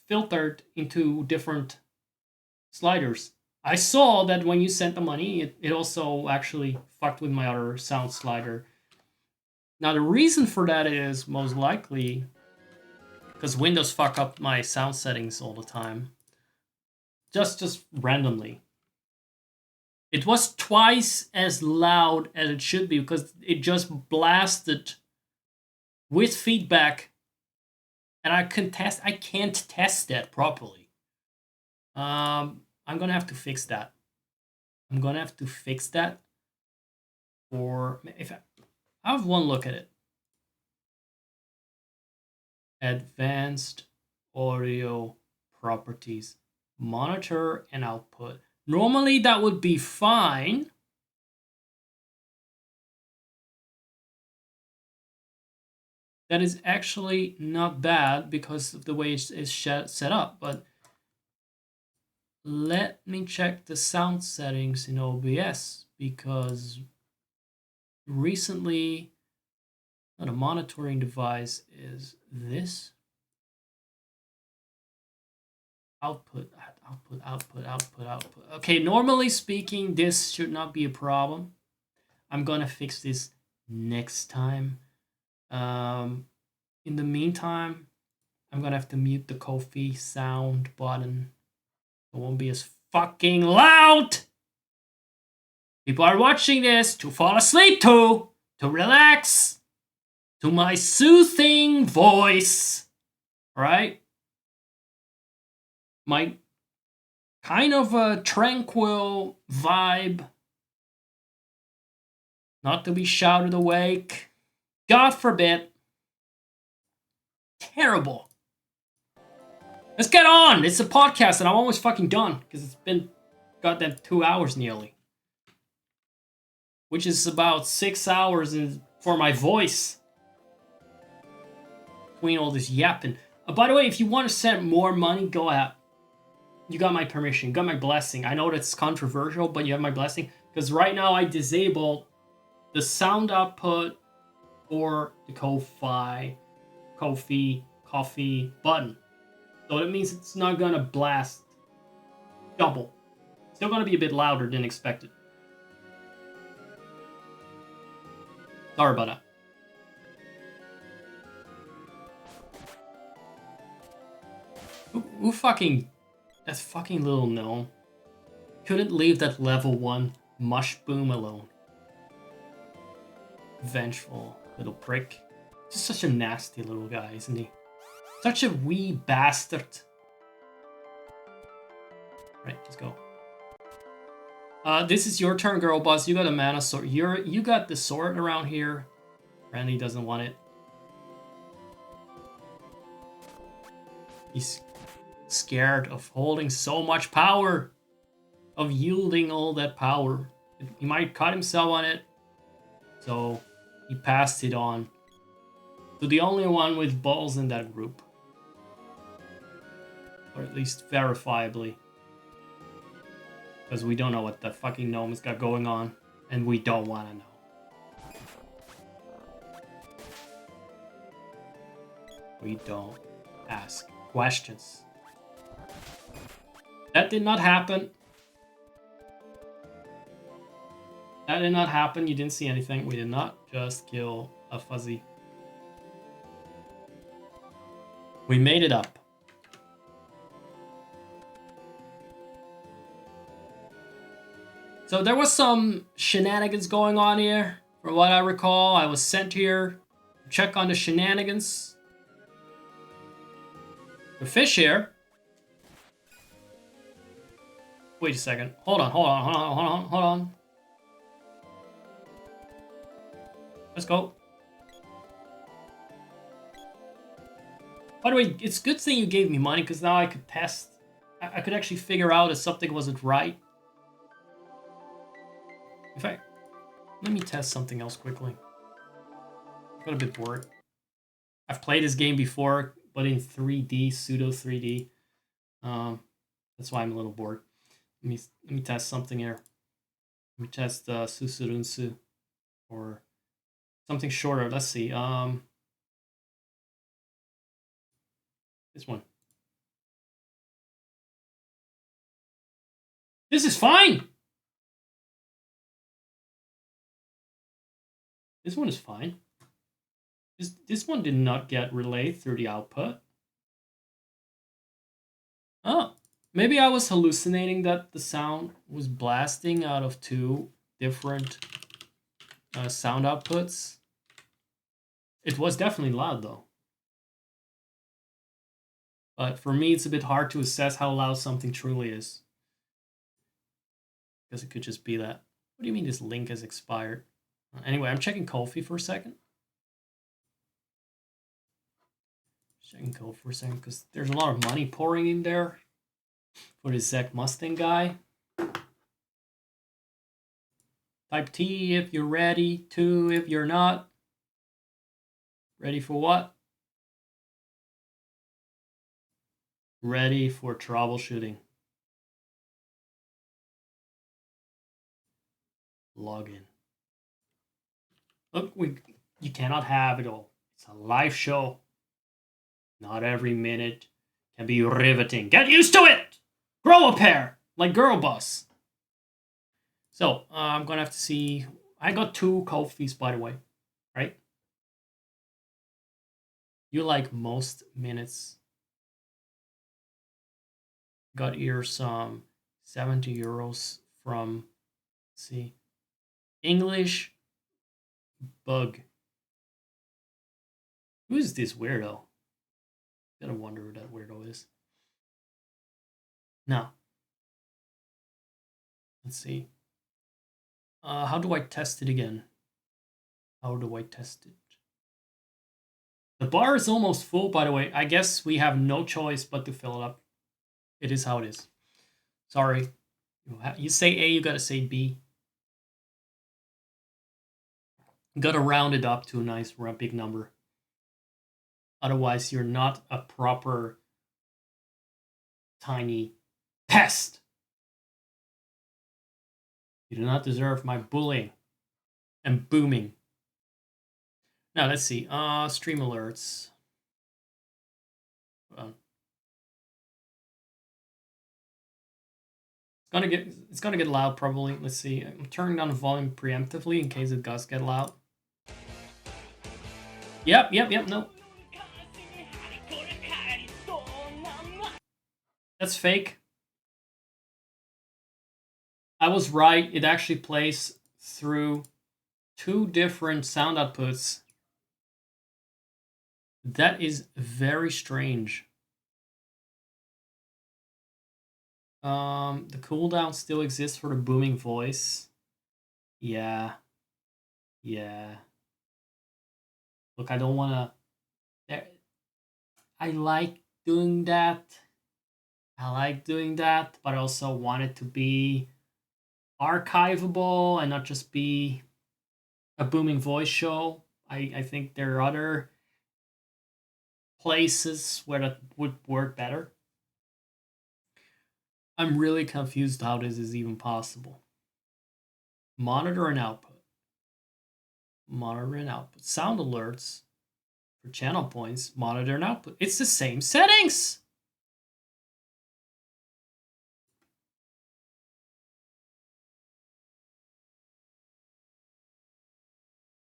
filtered into different sliders. I saw that when you sent the money, it also actually fucked with my other sound slider. Now the reason for that is most likely because Windows fuck up my sound settings all the time. Just randomly. It was twice as loud as it should be because it just blasted with feedback, and I can't test that properly. I'm gonna have to fix that. Or if I have one look at it. Advanced audio properties, monitor and output. Normally that would be fine. That is actually not bad because of the way it's set up, but let me check the sound settings in OBS because recently the monitoring device is this. Output. Okay, normally speaking, this should not be a problem. I'm gonna fix this next time. In the meantime, I'm gonna have to mute the Ko-fi sound button. It won't be as fucking loud. People are watching this to fall asleep to relax, to my soothing voice. Right? My kind of a tranquil vibe. Not to be shouted awake. God forbid. Terrible. Let's get on. It's a podcast and I'm almost fucking done because it's been goddamn 2 hours nearly. Which is about 6 hours for my voice. Between all this yapping. By the way, if you want to send more money, go ahead. You got my permission, you got my blessing. I know that's controversial, but you have my blessing. Because right now I disabled the sound output for the Ko-fi button. So that means it's not gonna blast double. Still gonna be a bit louder than expected. Sorry about that. Who fucking... That fucking little gnome couldn't leave that level 1 mush boom alone. Vengeful little prick. Just such a nasty little guy, isn't he? Such a wee bastard. Right, let's go. This is your turn, girl boss. You got a mana sword. You got the sword around here. Randy doesn't want it. He's scared of holding so much power, of yielding all that power. He might cut himself on it, so he passed it on to the only one with balls in that group, or at least verifiably, because we don't know what that fucking gnome has got going on, and we don't want to know. We don't ask questions. That did not happen. That did not happen. You didn't see anything. We did not just kill a fuzzy. We made it up. So there was some shenanigans going on here. From what I recall, I was sent here to check on the shenanigans. The fish here. Wait a second. Hold on. Let's go. By the way, it's a good thing you gave me money, because now I could test. I could actually figure out if something wasn't right. In fact, let me test something else quickly. I got a bit bored. I've played this game before, but in 3D, pseudo 3D. That's why I'm a little bored. Let me test something here. Let me test Susurunsu, or something shorter. Let's see. This one. This is fine. This one is fine. This one did not get relayed through the output. Oh, maybe I was hallucinating that the sound was blasting out of two different sound outputs. It was definitely loud though. But for me, it's a bit hard to assess how loud something truly is. Because it could just be that. What do you mean this link has expired? Anyway, I'm checking Ko-fi for a second. Checking Ko-fi for a second, because there's a lot of money pouring in there for this Zach Mustang guy. Type T if you're ready, 2 if you're not. Ready for what? Ready for troubleshooting. Log in. Look, you cannot have it all. It's a live show. Not every minute can be riveting. Get used to it! Grow a pair, like Girl Boss. So, I'm gonna have to see. I got 2 Ko-fis, by the way, right? You like most minutes. Got here some 70 euros from, let's see, English Bug. Who is this weirdo? Gotta wonder who that weirdo is. Now, let's see. How do I test it again? How do I test it? The bar is almost full, by the way. I guess we have no choice but to fill it up. It is how it is. Sorry. You say A, you gotta say B. You gotta round it up to a nice big number. Otherwise, you're not a proper tiny pest. You do not deserve my bullying and booming. Now, let's see. Stream alerts. Hold on. It's gonna get loud probably. Let's see. I'm turning down the volume preemptively in case it does get loud. Yep, no. That's fake. I was right. It actually plays through 2 different sound outputs. That is very strange. The cooldown still exists for the booming voice. Yeah. Yeah. Look, I don't want to... I like doing that. But I also want it to be archivable and not just be a booming voice show. I think there are other places where that would work better. I'm really confused how this is even possible. Monitor and output. Monitor and output. Sound alerts for channel points. Monitor and output. It's the same settings!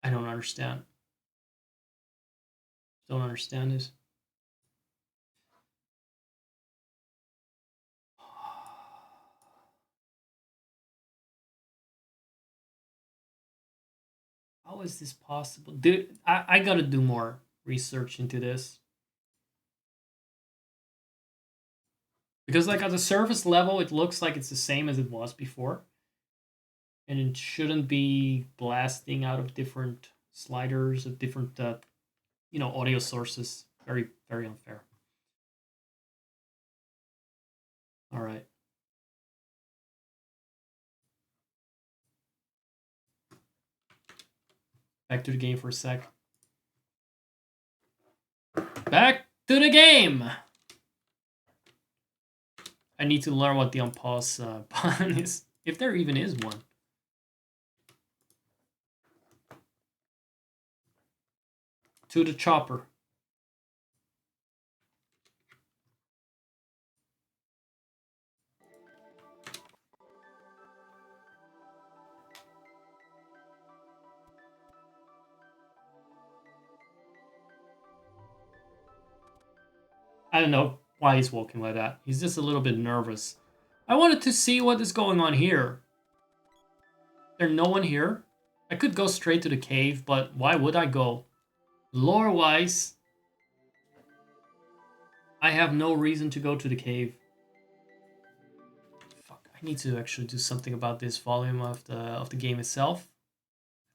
I don't understand. Don't understand this. How is this possible? Dude, I gotta do more research into this. Because like at the surface level, it looks like it's the same as it was before. And it shouldn't be blasting out of different sliders of different, audio sources. Very, very unfair. All right. Back to the game for a sec. Back to the game! I need to learn what the unpause button is. If there even is one. To the chopper. I don't know why he's walking like that. He's just a little bit nervous. I wanted to see what is going on here. There's no one here? I could go straight to the cave, but why would I go? Lore-wise, I have no reason to go to the cave. Fuck, I need to actually do something about this volume of the game itself.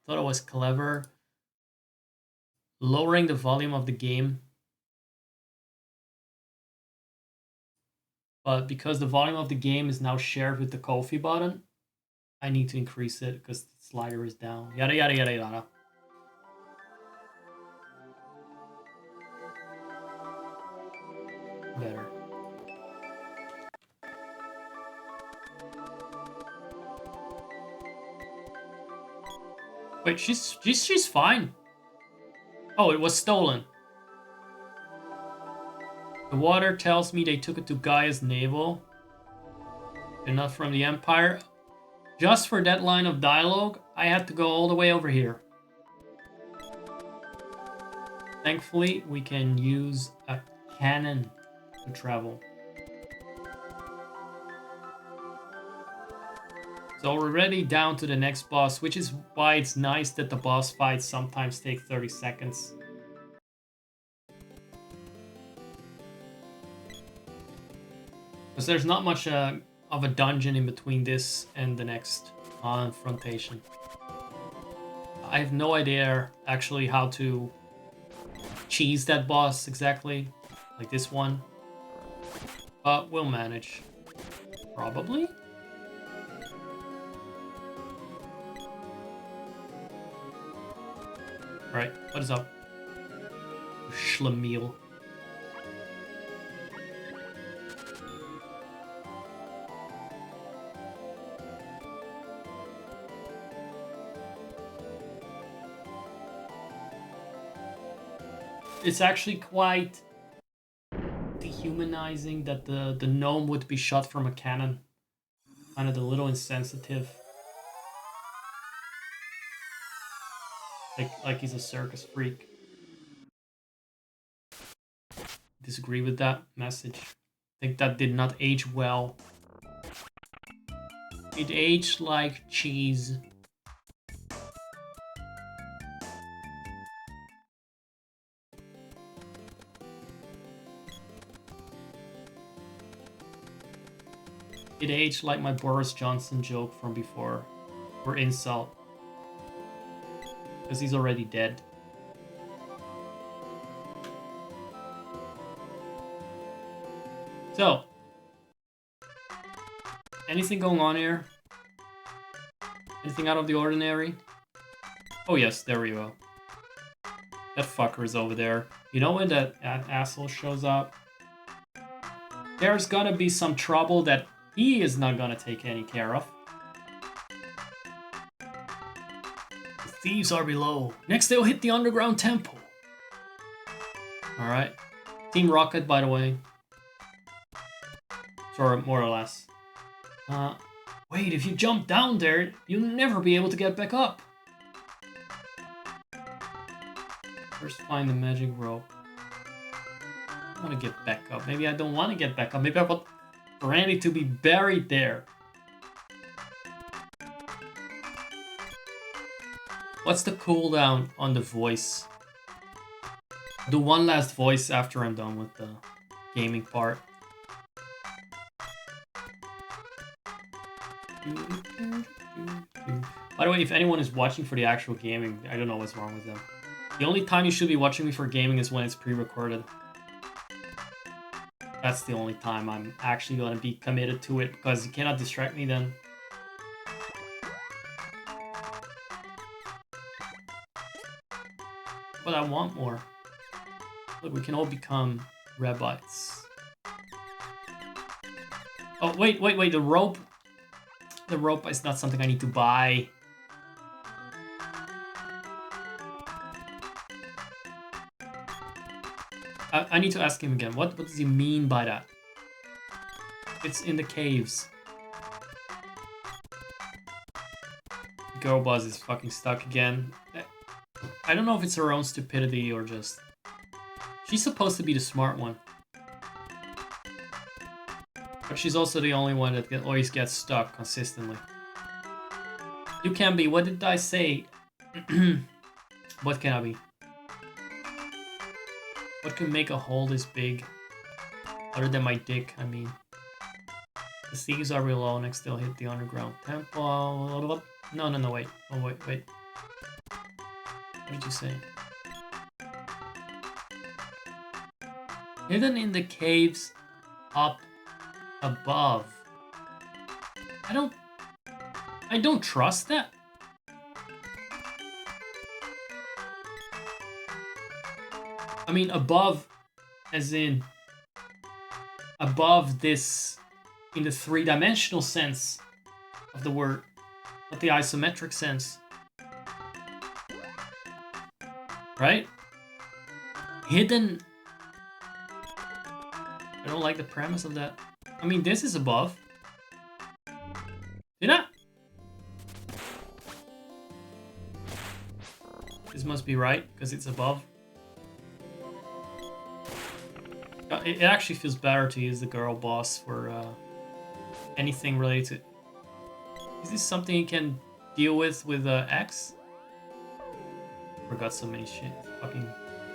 I thought it was clever. Lowering the volume of the game. But because the volume of the game is now shared with the Ko-fi button, I need to increase it because the slider is down. Yada yada yada yada. Better. Wait, she's fine. Oh, it was stolen. The water tells me they took it to Gaia's navel. They're not from the Empire. Just for that line of dialogue, I had to go all the way over here. Thankfully, we can use a cannon to travel. So we're already down to the next boss, which is why it's nice that the boss fights sometimes take 30 seconds. Because there's not much of a dungeon in between this and the next confrontation. I have no idea actually how to cheese that boss exactly, like this one. But we'll manage. Probably? Alright, what is up? Schlemiel. It's actually quite dehumanizing that the gnome would be shot from a cannon. Kind of a little insensitive. Like he's a circus freak. Disagree with that message. I think that did not age well. It aged like cheese. It aged like my Boris Johnson joke from before. Or insult. Because he's already dead. So. Anything going on here? Anything out of the ordinary? Oh yes, there we go. That fucker is over there. You know when that asshole shows up? There's gonna be some trouble that he is not gonna take any care of. The thieves are below. Next they'll hit the underground temple. Alright. Team Rocket, by the way. Sort of, more or less. Wait, if you jump down there, you'll never be able to get back up. First find the magic rope. I want to get back up. Maybe I don't want to get back up. Maybe I want Randy to be buried there. What's the cooldown on the voice? Do one last voice after I'm done with the gaming part. By the way, if anyone is watching for the actual gaming, I don't know what's wrong with them. The only time you should be watching me for gaming is when it's pre-recorded. That's the only time I'm actually going to be committed to it, because you cannot distract me then. But I want more. Look, we can all become Rabbites. Oh, wait, the rope. The rope is not something I need to buy. I need to ask him again. What does he mean by that? It's in the caves. The girl boss is fucking stuck again. I don't know if it's her own stupidity or just... She's supposed to be the smart one. But she's also the only one that always gets stuck consistently. You can be. What did I say? What can I be? What can make a hole this big? Other than my dick, I mean. The thieves are below. Next they'll hit the underground temple. No, wait. Oh, wait. What did you say? Hidden in the caves up above. I don't trust that. I mean, above, as in above this, in the three-dimensional sense of the word, not the isometric sense. Right? Hidden. I don't like the premise of that. I mean, this is above. Did I? This must be right, because it's above. It actually feels better to use the girl boss for anything related to... Is this something you can deal with X? Forgot so many shit. Fucking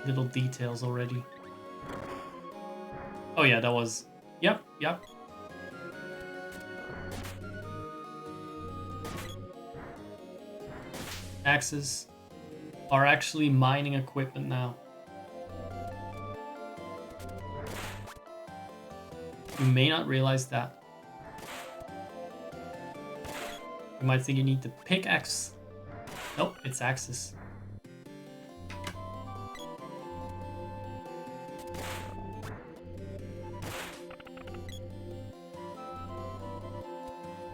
little details already. Oh yeah, that was... Yep. Axes are actually mining equipment now. You may not realize that. You might think you need the pickaxe. Nope, it's axes.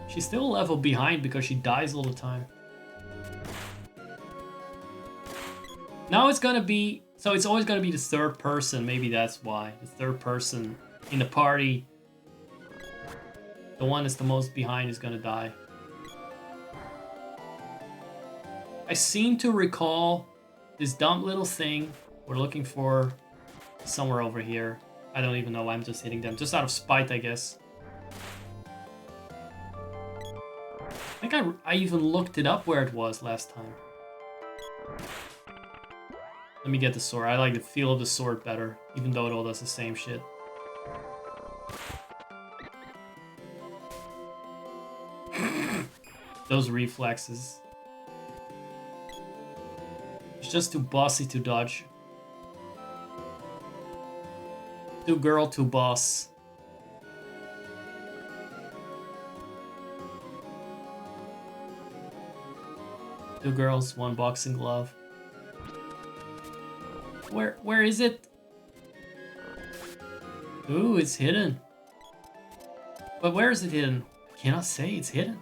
She's still a level behind because she dies all the time. Now it's gonna be... So it's always gonna be the third person. Maybe that's why. The third person in the party. The one that's the most behind is gonna die. I seem to recall this dumb little thing we're looking for somewhere over here. I don't even know why I'm just hitting them. Just out of spite, I guess. I think I even looked it up where it was last time. Let me get the sword. I like the feel of the sword better, even though it all does the same shit. those reflexes. It's just too bossy to dodge. Too girl, too boss. Two girls, one boxing glove. Where is it? Ooh, it's hidden. But where is it hidden? I cannot say it's hidden.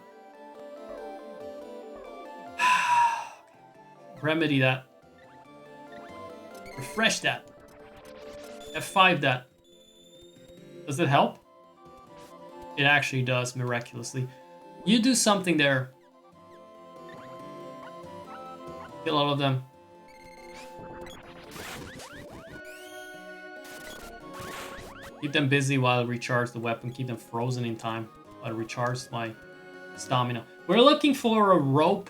Remedy that. Refresh that. F5 that. Does it help? It actually does, miraculously. You do something there. Kill all of them. Keep them busy while I recharge the weapon. Keep them frozen in time while I recharge my stamina. We're looking for a rope.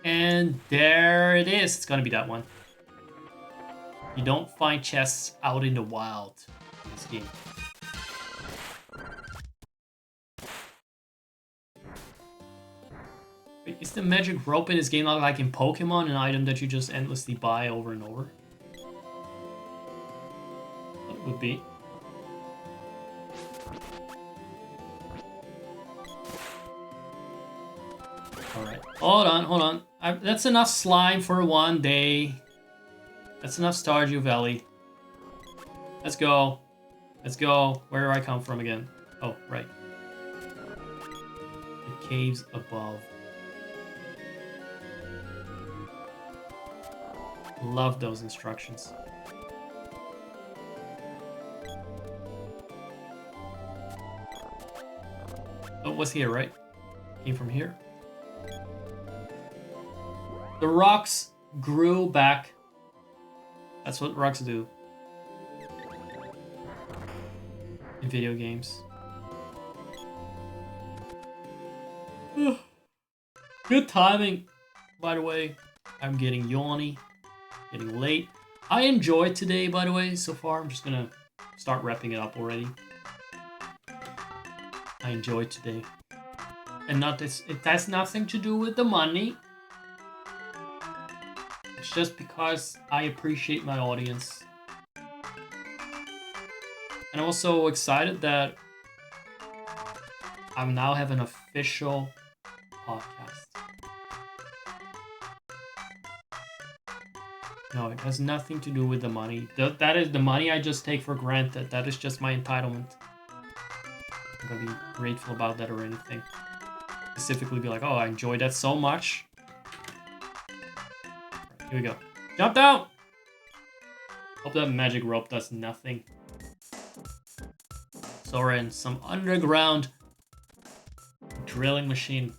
And there it is. It's gonna be that one. You don't find chests out in the wild in this game. Wait, is the magic rope in this game not like in Pokemon, an item that you just endlessly buy over and over? That would be. Alright, hold on. That's enough slime for one day. That's enough Stardew Valley. Let's go. Let's go. Where do I come from again? Oh, right. The caves above. Love those instructions. Oh, it was here, right? Came from here. The rocks grew back. That's what rocks do. In video games. Good timing, by the way. I'm getting yawny. Getting late. I enjoyed today, by the way, so far. I'm just gonna start wrapping it up already. I enjoyed today. And not this, it has nothing to do with the money. It's just because I appreciate my audience. And I'm also excited that I now have an official podcast. No, it has nothing to do with the money. That is the money I just take for granted. That is just my entitlement. I'm gonna be grateful about that or anything. Specifically be like, oh, I enjoyed that so much. Right, here we go. Jump down! Hope that magic rope does nothing. So we're in some underground drilling machine.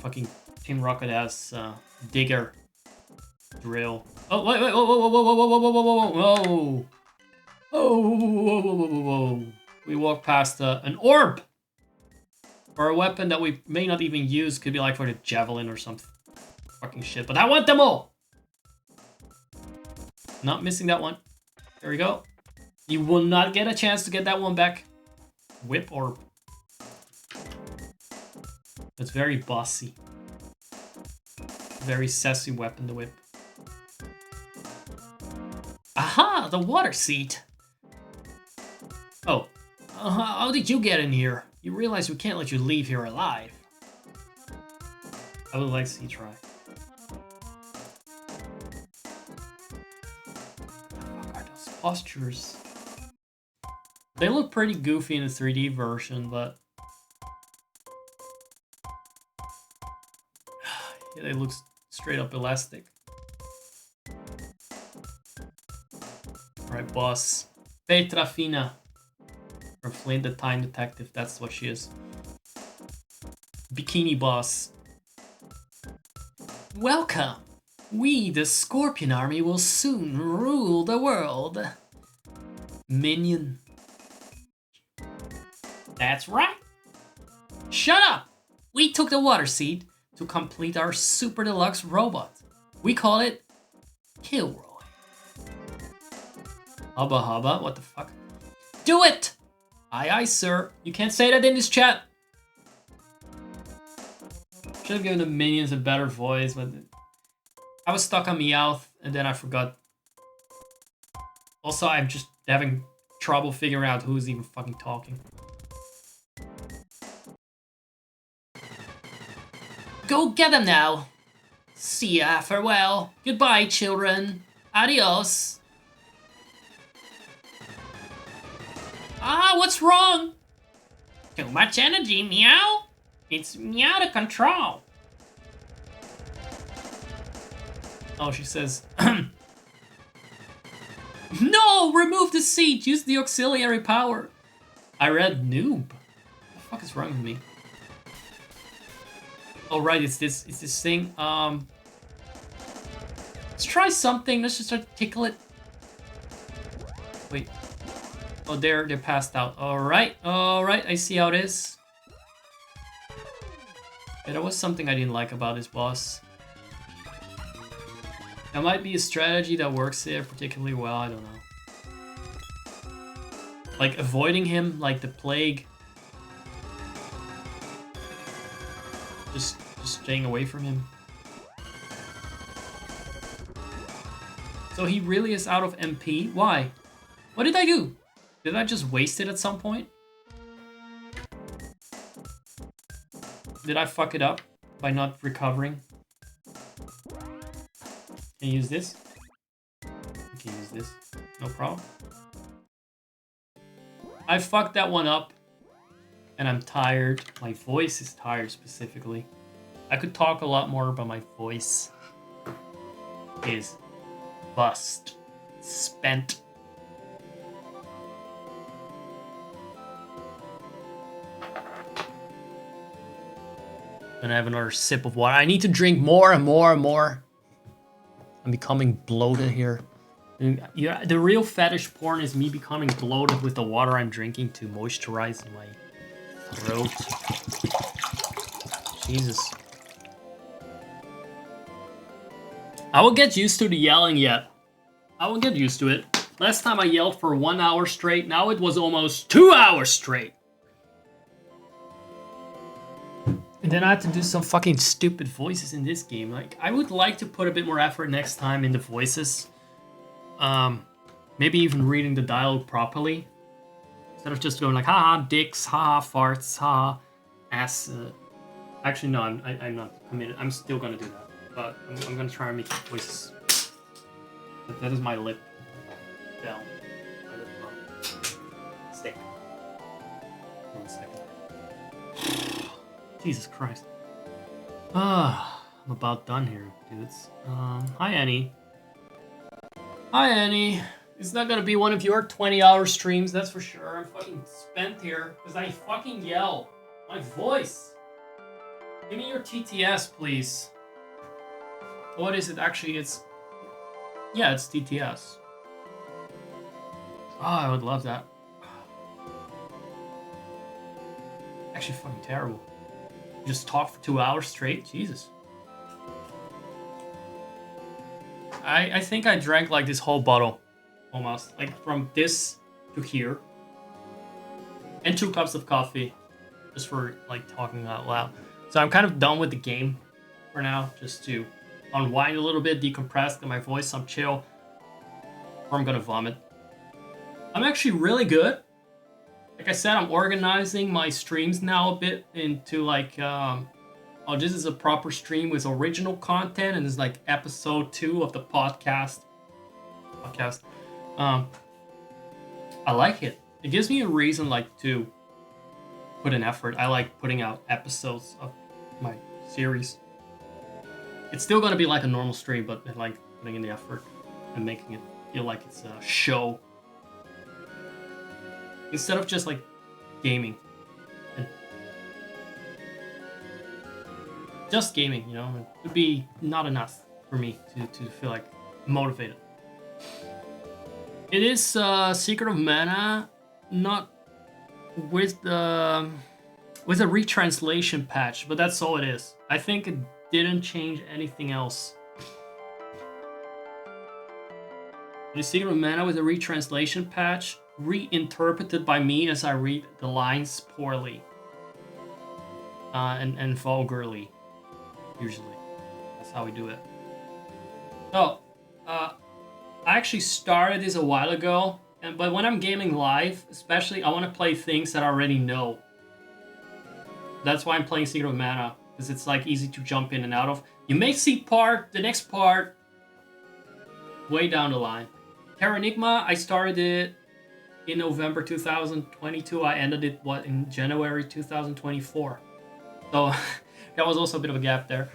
Fucking Team Rocket has digger. Drill. Oh, wait, whoa, whoa, whoa, whoa, whoa, whoa, whoa, whoa, whoa, whoa. Oh, whoa, whoa, whoa, whoa, whoa, whoa. We walked past an orb. Or a weapon that we may not even use. Could be like for the javelin or some fucking shit. But I want them all. Not missing that one. There we go. You will not get a chance to get that one back. Whip orb. It's very bossy. Very sassy weapon to whip. Aha! The water seat! Oh. How did you get in here? You realize we can't let you leave here alive. I would like to see you try. What are those postures? They look pretty goofy in the 3D version, but... yeah, they look straight up elastic. Alright, boss. Petra Fina. Or Flint the Time Detective, that's what she is. Bikini Boss. Welcome! We, the Scorpion Army, will soon rule the world. Minion. That's right! Shut up! We took the water seat to complete our super deluxe robot. We call it Kilroy. Hubba hubba, what the fuck? Do it! Aye aye, sir. You can't say that in this chat. Should have given the minions a better voice, but I was stuck on Meowth, and then I forgot. Also, I'm just having trouble figuring out who's even fucking talking. Go get them now. See ya, farewell. Goodbye, children. Adios. Ah, what's wrong? Too much energy, Meow. It's me out of control. Oh, she says, no, remove the seat. Use the auxiliary power. I read noob. What the fuck is wrong with me? Oh, right, it's this thing. Let's try something. Let's just try to tickle it. Wait. Oh, they're passed out. All right, I see how it is. Yeah, there was something I didn't like about this boss. There might be a strategy that works here particularly well, I don't know. Like avoiding him like the plague. Just staying away from him. So he really is out of MP? Why? What did I do? Did I just waste it at some point? Did I fuck it up by not recovering? Can you use this? You can use this. No problem. I fucked that one up. And I'm tired. My voice is tired specifically. I could talk a lot more, but my voice is bust. Spent. Gonna have another sip of water. I need to drink more and more and more. I'm becoming bloated here. Yeah, the real fetish porn is me becoming bloated with the water I'm drinking to moisturize my throat. Jesus. I will get used to the yelling yet. I will get used to it. Last time I yelled for 1 hour straight. Now it was almost 2 hours straight. And then I had to do some fucking stupid voices in this game. Like, I would like to put a bit more effort next time in the voices. Maybe even reading the dialogue properly. Instead of just going like, haha, dicks, haha, farts, haha, ass. Actually, no, I'm not committed. I'm still gonna do that. But I'm gonna try and make voices. That is my lip down. My lip bump. Stick. 1 second. Jesus Christ. I'm about done here, dudes. Hi, Annie. Hi, Annie. It's not gonna be one of your 20-hour streams, that's for sure. I'm fucking spent here because I fucking yell. My voice. Give me your TTS, please. What is it? Actually, it's... Yeah, it's TTS. Oh, I would love that. Actually, fucking terrible. Just talk for 2 hours straight? Jesus. I think I drank like this whole bottle. Almost. Like from this to here. And 2 cups of coffee. Just for like talking out loud. So I'm kind of done with the game for now. Just to unwind a little bit, decompress, get my voice some chill. Or I'm gonna vomit. I'm actually really good. Like I said, I'm organizing my streams now a bit into like, oh, this is a proper stream with original content, and it's like episode 2 of the podcast. I like it. It gives me a reason like to put in effort. I like putting out episodes of my series. It's still gonna be like a normal stream, but I like putting in the effort and making it feel like it's a show. Instead of just like gaming. And just gaming, you know, it would be not enough for me to feel like motivated. It is Secret of Mana, not with the a retranslation patch, but that's all it is. I think it didn't change anything else. It is Secret of Mana with a retranslation patch, reinterpreted by me as I read the lines poorly and vulgarly. Usually. That's how we do it. So, I actually started this a while ago, but when I'm gaming live, especially, I want to play things that I already know. That's why I'm playing Secret of Mana, because it's like easy to jump in and out of. You may see the next part, way down the line. Terra Enigma, I started it in November 2022. I ended it, in January 2024. So, that was also a bit of a gap there.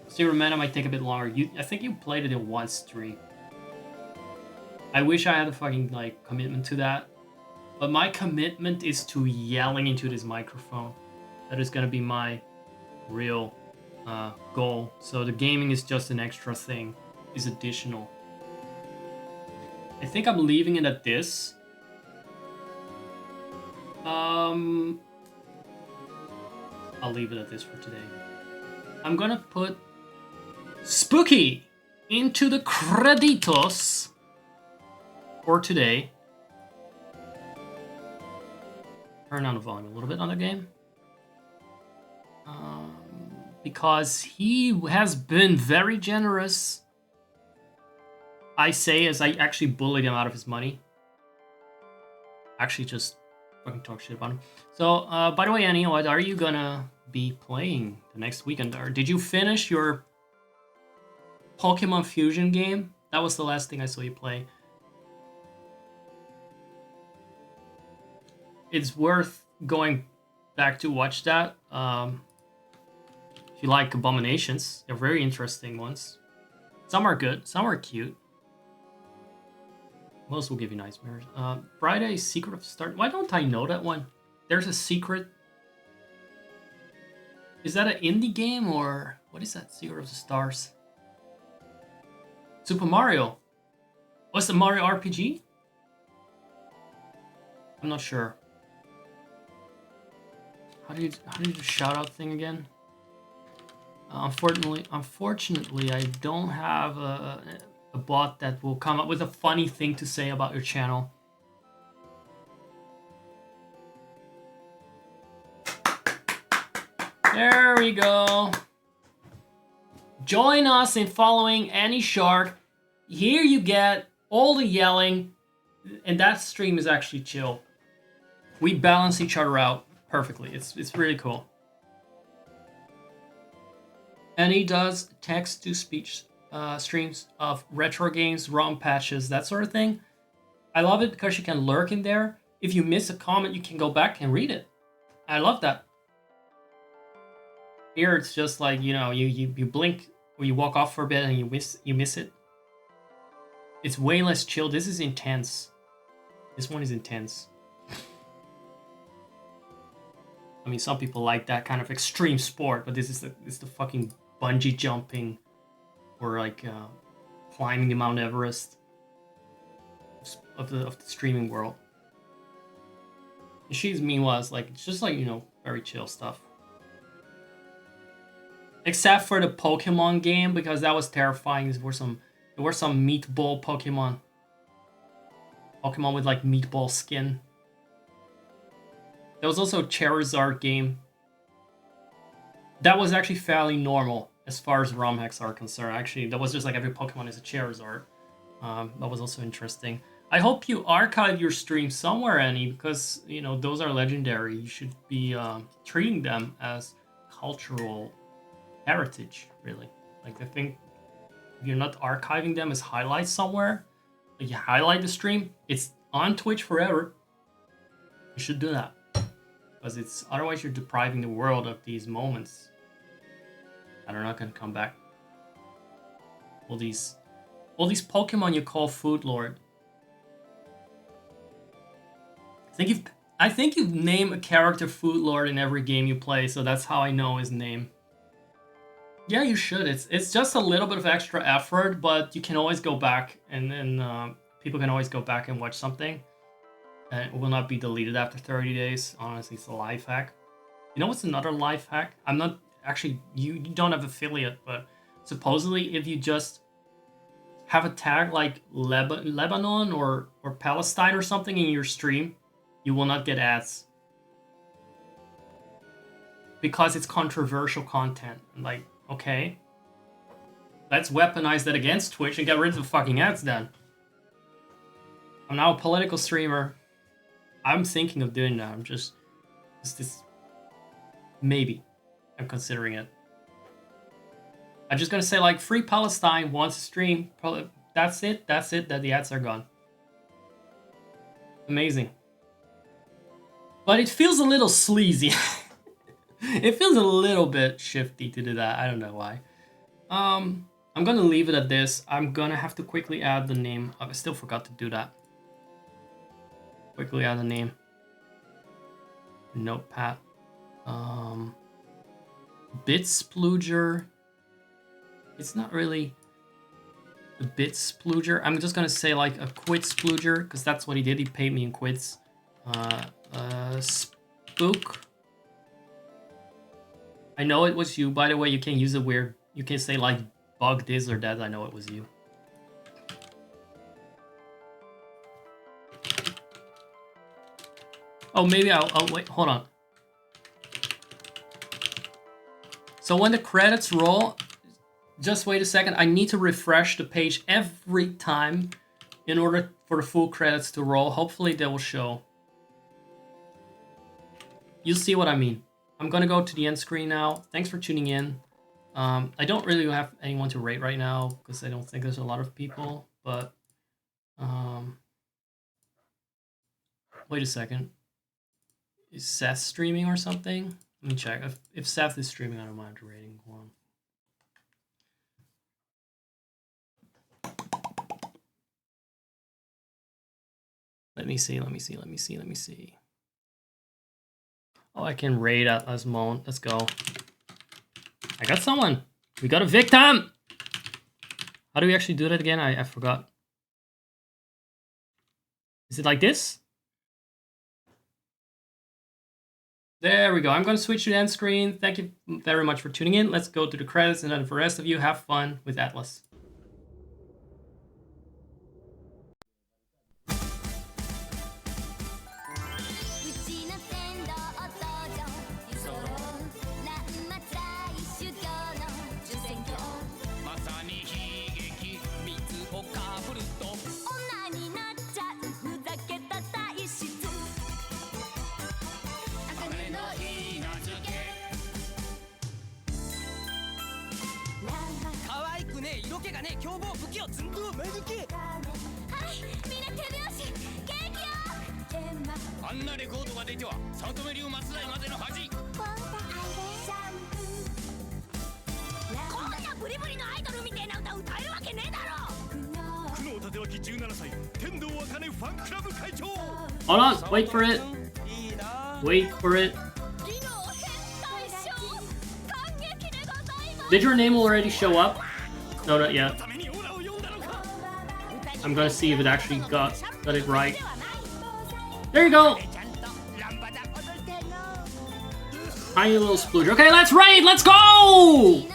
Secret of Mana might take a bit longer. I think you played it in one stream. I wish I had a fucking, commitment to that. But my commitment is to yelling into this microphone. That is gonna be my real goal. So the gaming is just an extra thing. Is additional. I think I'm leaving it at this. I'll leave it at this for today. I'm gonna put Spooky into the creditos for today. Turn down the volume a little bit on the game. Because he has been very generous. I say as I actually bullied him out of his money. Actually just fucking talk shit about him. So, by the way, Annie, what are you gonna be playing the next weekend? Or did you finish your Pokemon Fusion game? That was the last thing I saw you play. It's worth going back to watch that. If you like Abominations, they're very interesting ones. Some are good, some are cute. Most will give you nightmares. Friday, Secret of Stars. Why don't I know that one? There's a secret. Is that an indie game or what is that? Secret of the Stars. Super Mario. What's the Mario RPG? I'm not sure. How do you do the shout out thing again? Unfortunately, I don't have a bot that will come up with a funny thing to say about your channel. There we go. Join us in following Annie Shark. Here you get all the yelling, and that stream is actually chill. We balance each other out perfectly. It's really cool. And he does text-to-speech streams of retro games, ROM patches, that sort of thing. I love it because you can lurk in there. If you miss a comment, you can go back and read it. I love that. Here it's just like, you know, you blink or you walk off for a bit and you miss it. It's way less chill. This is intense. This one is intense. I mean, some people like that kind of extreme sport, but this is the fucking bungee jumping or like climbing the Mount Everest of the streaming world. And she's meanwhile is like, it's just like, you know, very chill stuff. Except for the Pokemon game, because that was terrifying. There were some meatball Pokemon. Pokemon with like meatball skin. There was also a Charizard game. That was actually fairly normal as far as ROM hacks are concerned. Actually, that was just like every Pokemon is a Charizard. That was also interesting. I hope you archive your stream somewhere, Annie, because, you know, those are legendary. You should be treating them as cultural heritage, really. Like, I think if you're not archiving them as highlights somewhere, like you highlight the stream, it's on Twitch forever. You should do that. Because it's otherwise you're depriving the world of these moments that are not gonna come back. All these Pokemon you call Food Lord. I think you've named a character Food Lord in every game you play, so that's how I know his name. Yeah, you should. It's just a little bit of extra effort, but you can always go back, and then people can always go back and watch something. And it will not be deleted after 30 days. Honestly, it's a life hack. You know what's another life hack? I'm not... Actually, you don't have affiliate, but supposedly if you just have a tag like Lebanon or Palestine or something in your stream, you will not get ads. Because it's controversial content. Like, Okay. Let's weaponize that against Twitch and get rid of the fucking ads then. I'm now a political streamer. I'm thinking of doing that. I'm just this maybe. I'm considering it. I'm just gonna say like Free Palestine wants to stream. Probably that's it. That's it. That the ads are gone. Amazing. But it feels a little sleazy. It feels a little bit shifty to do that. I don't know why. I'm gonna leave it at this. I'm gonna have to quickly add the name. I still forgot to do that. Quickly add the name. Notepad. Bit splooger. It's not really a bit splooger. I'm just gonna say like a quid splooger because that's what he did. He paid me in quids. Spook. I know it was you, by the way. You can use a weird. You can say like bug this or that. I know it was you. Oh, maybe I'll wait. Hold on. So when the credits roll, just wait a second. I need to refresh the page every time in order for the full credits to roll. Hopefully they will show. You'll see what I mean. I'm gonna go to the end screen now. Thanks for tuning in. I don't really have anyone to rate right now because I don't think there's a lot of people, but wait a second. Is Seth streaming or something? Let me check. If Seth is streaming, I don't mind rating one. Let me see. Oh, I can raid Atlas Moan. Let's go. I got someone. We got a victim. How do we actually do that again? I forgot. Is it like this? There we go. I'm going to switch to the end screen. Thank you very much for tuning in. Let's go to the credits, and then for the rest of you, have fun with Atlas. Hold on, wait for it. Wait for it. Did your name already show up? No, not yet. I'm gonna see if it actually got it right. There you go! Tiny little splooger. Okay, let's raid! Let's go!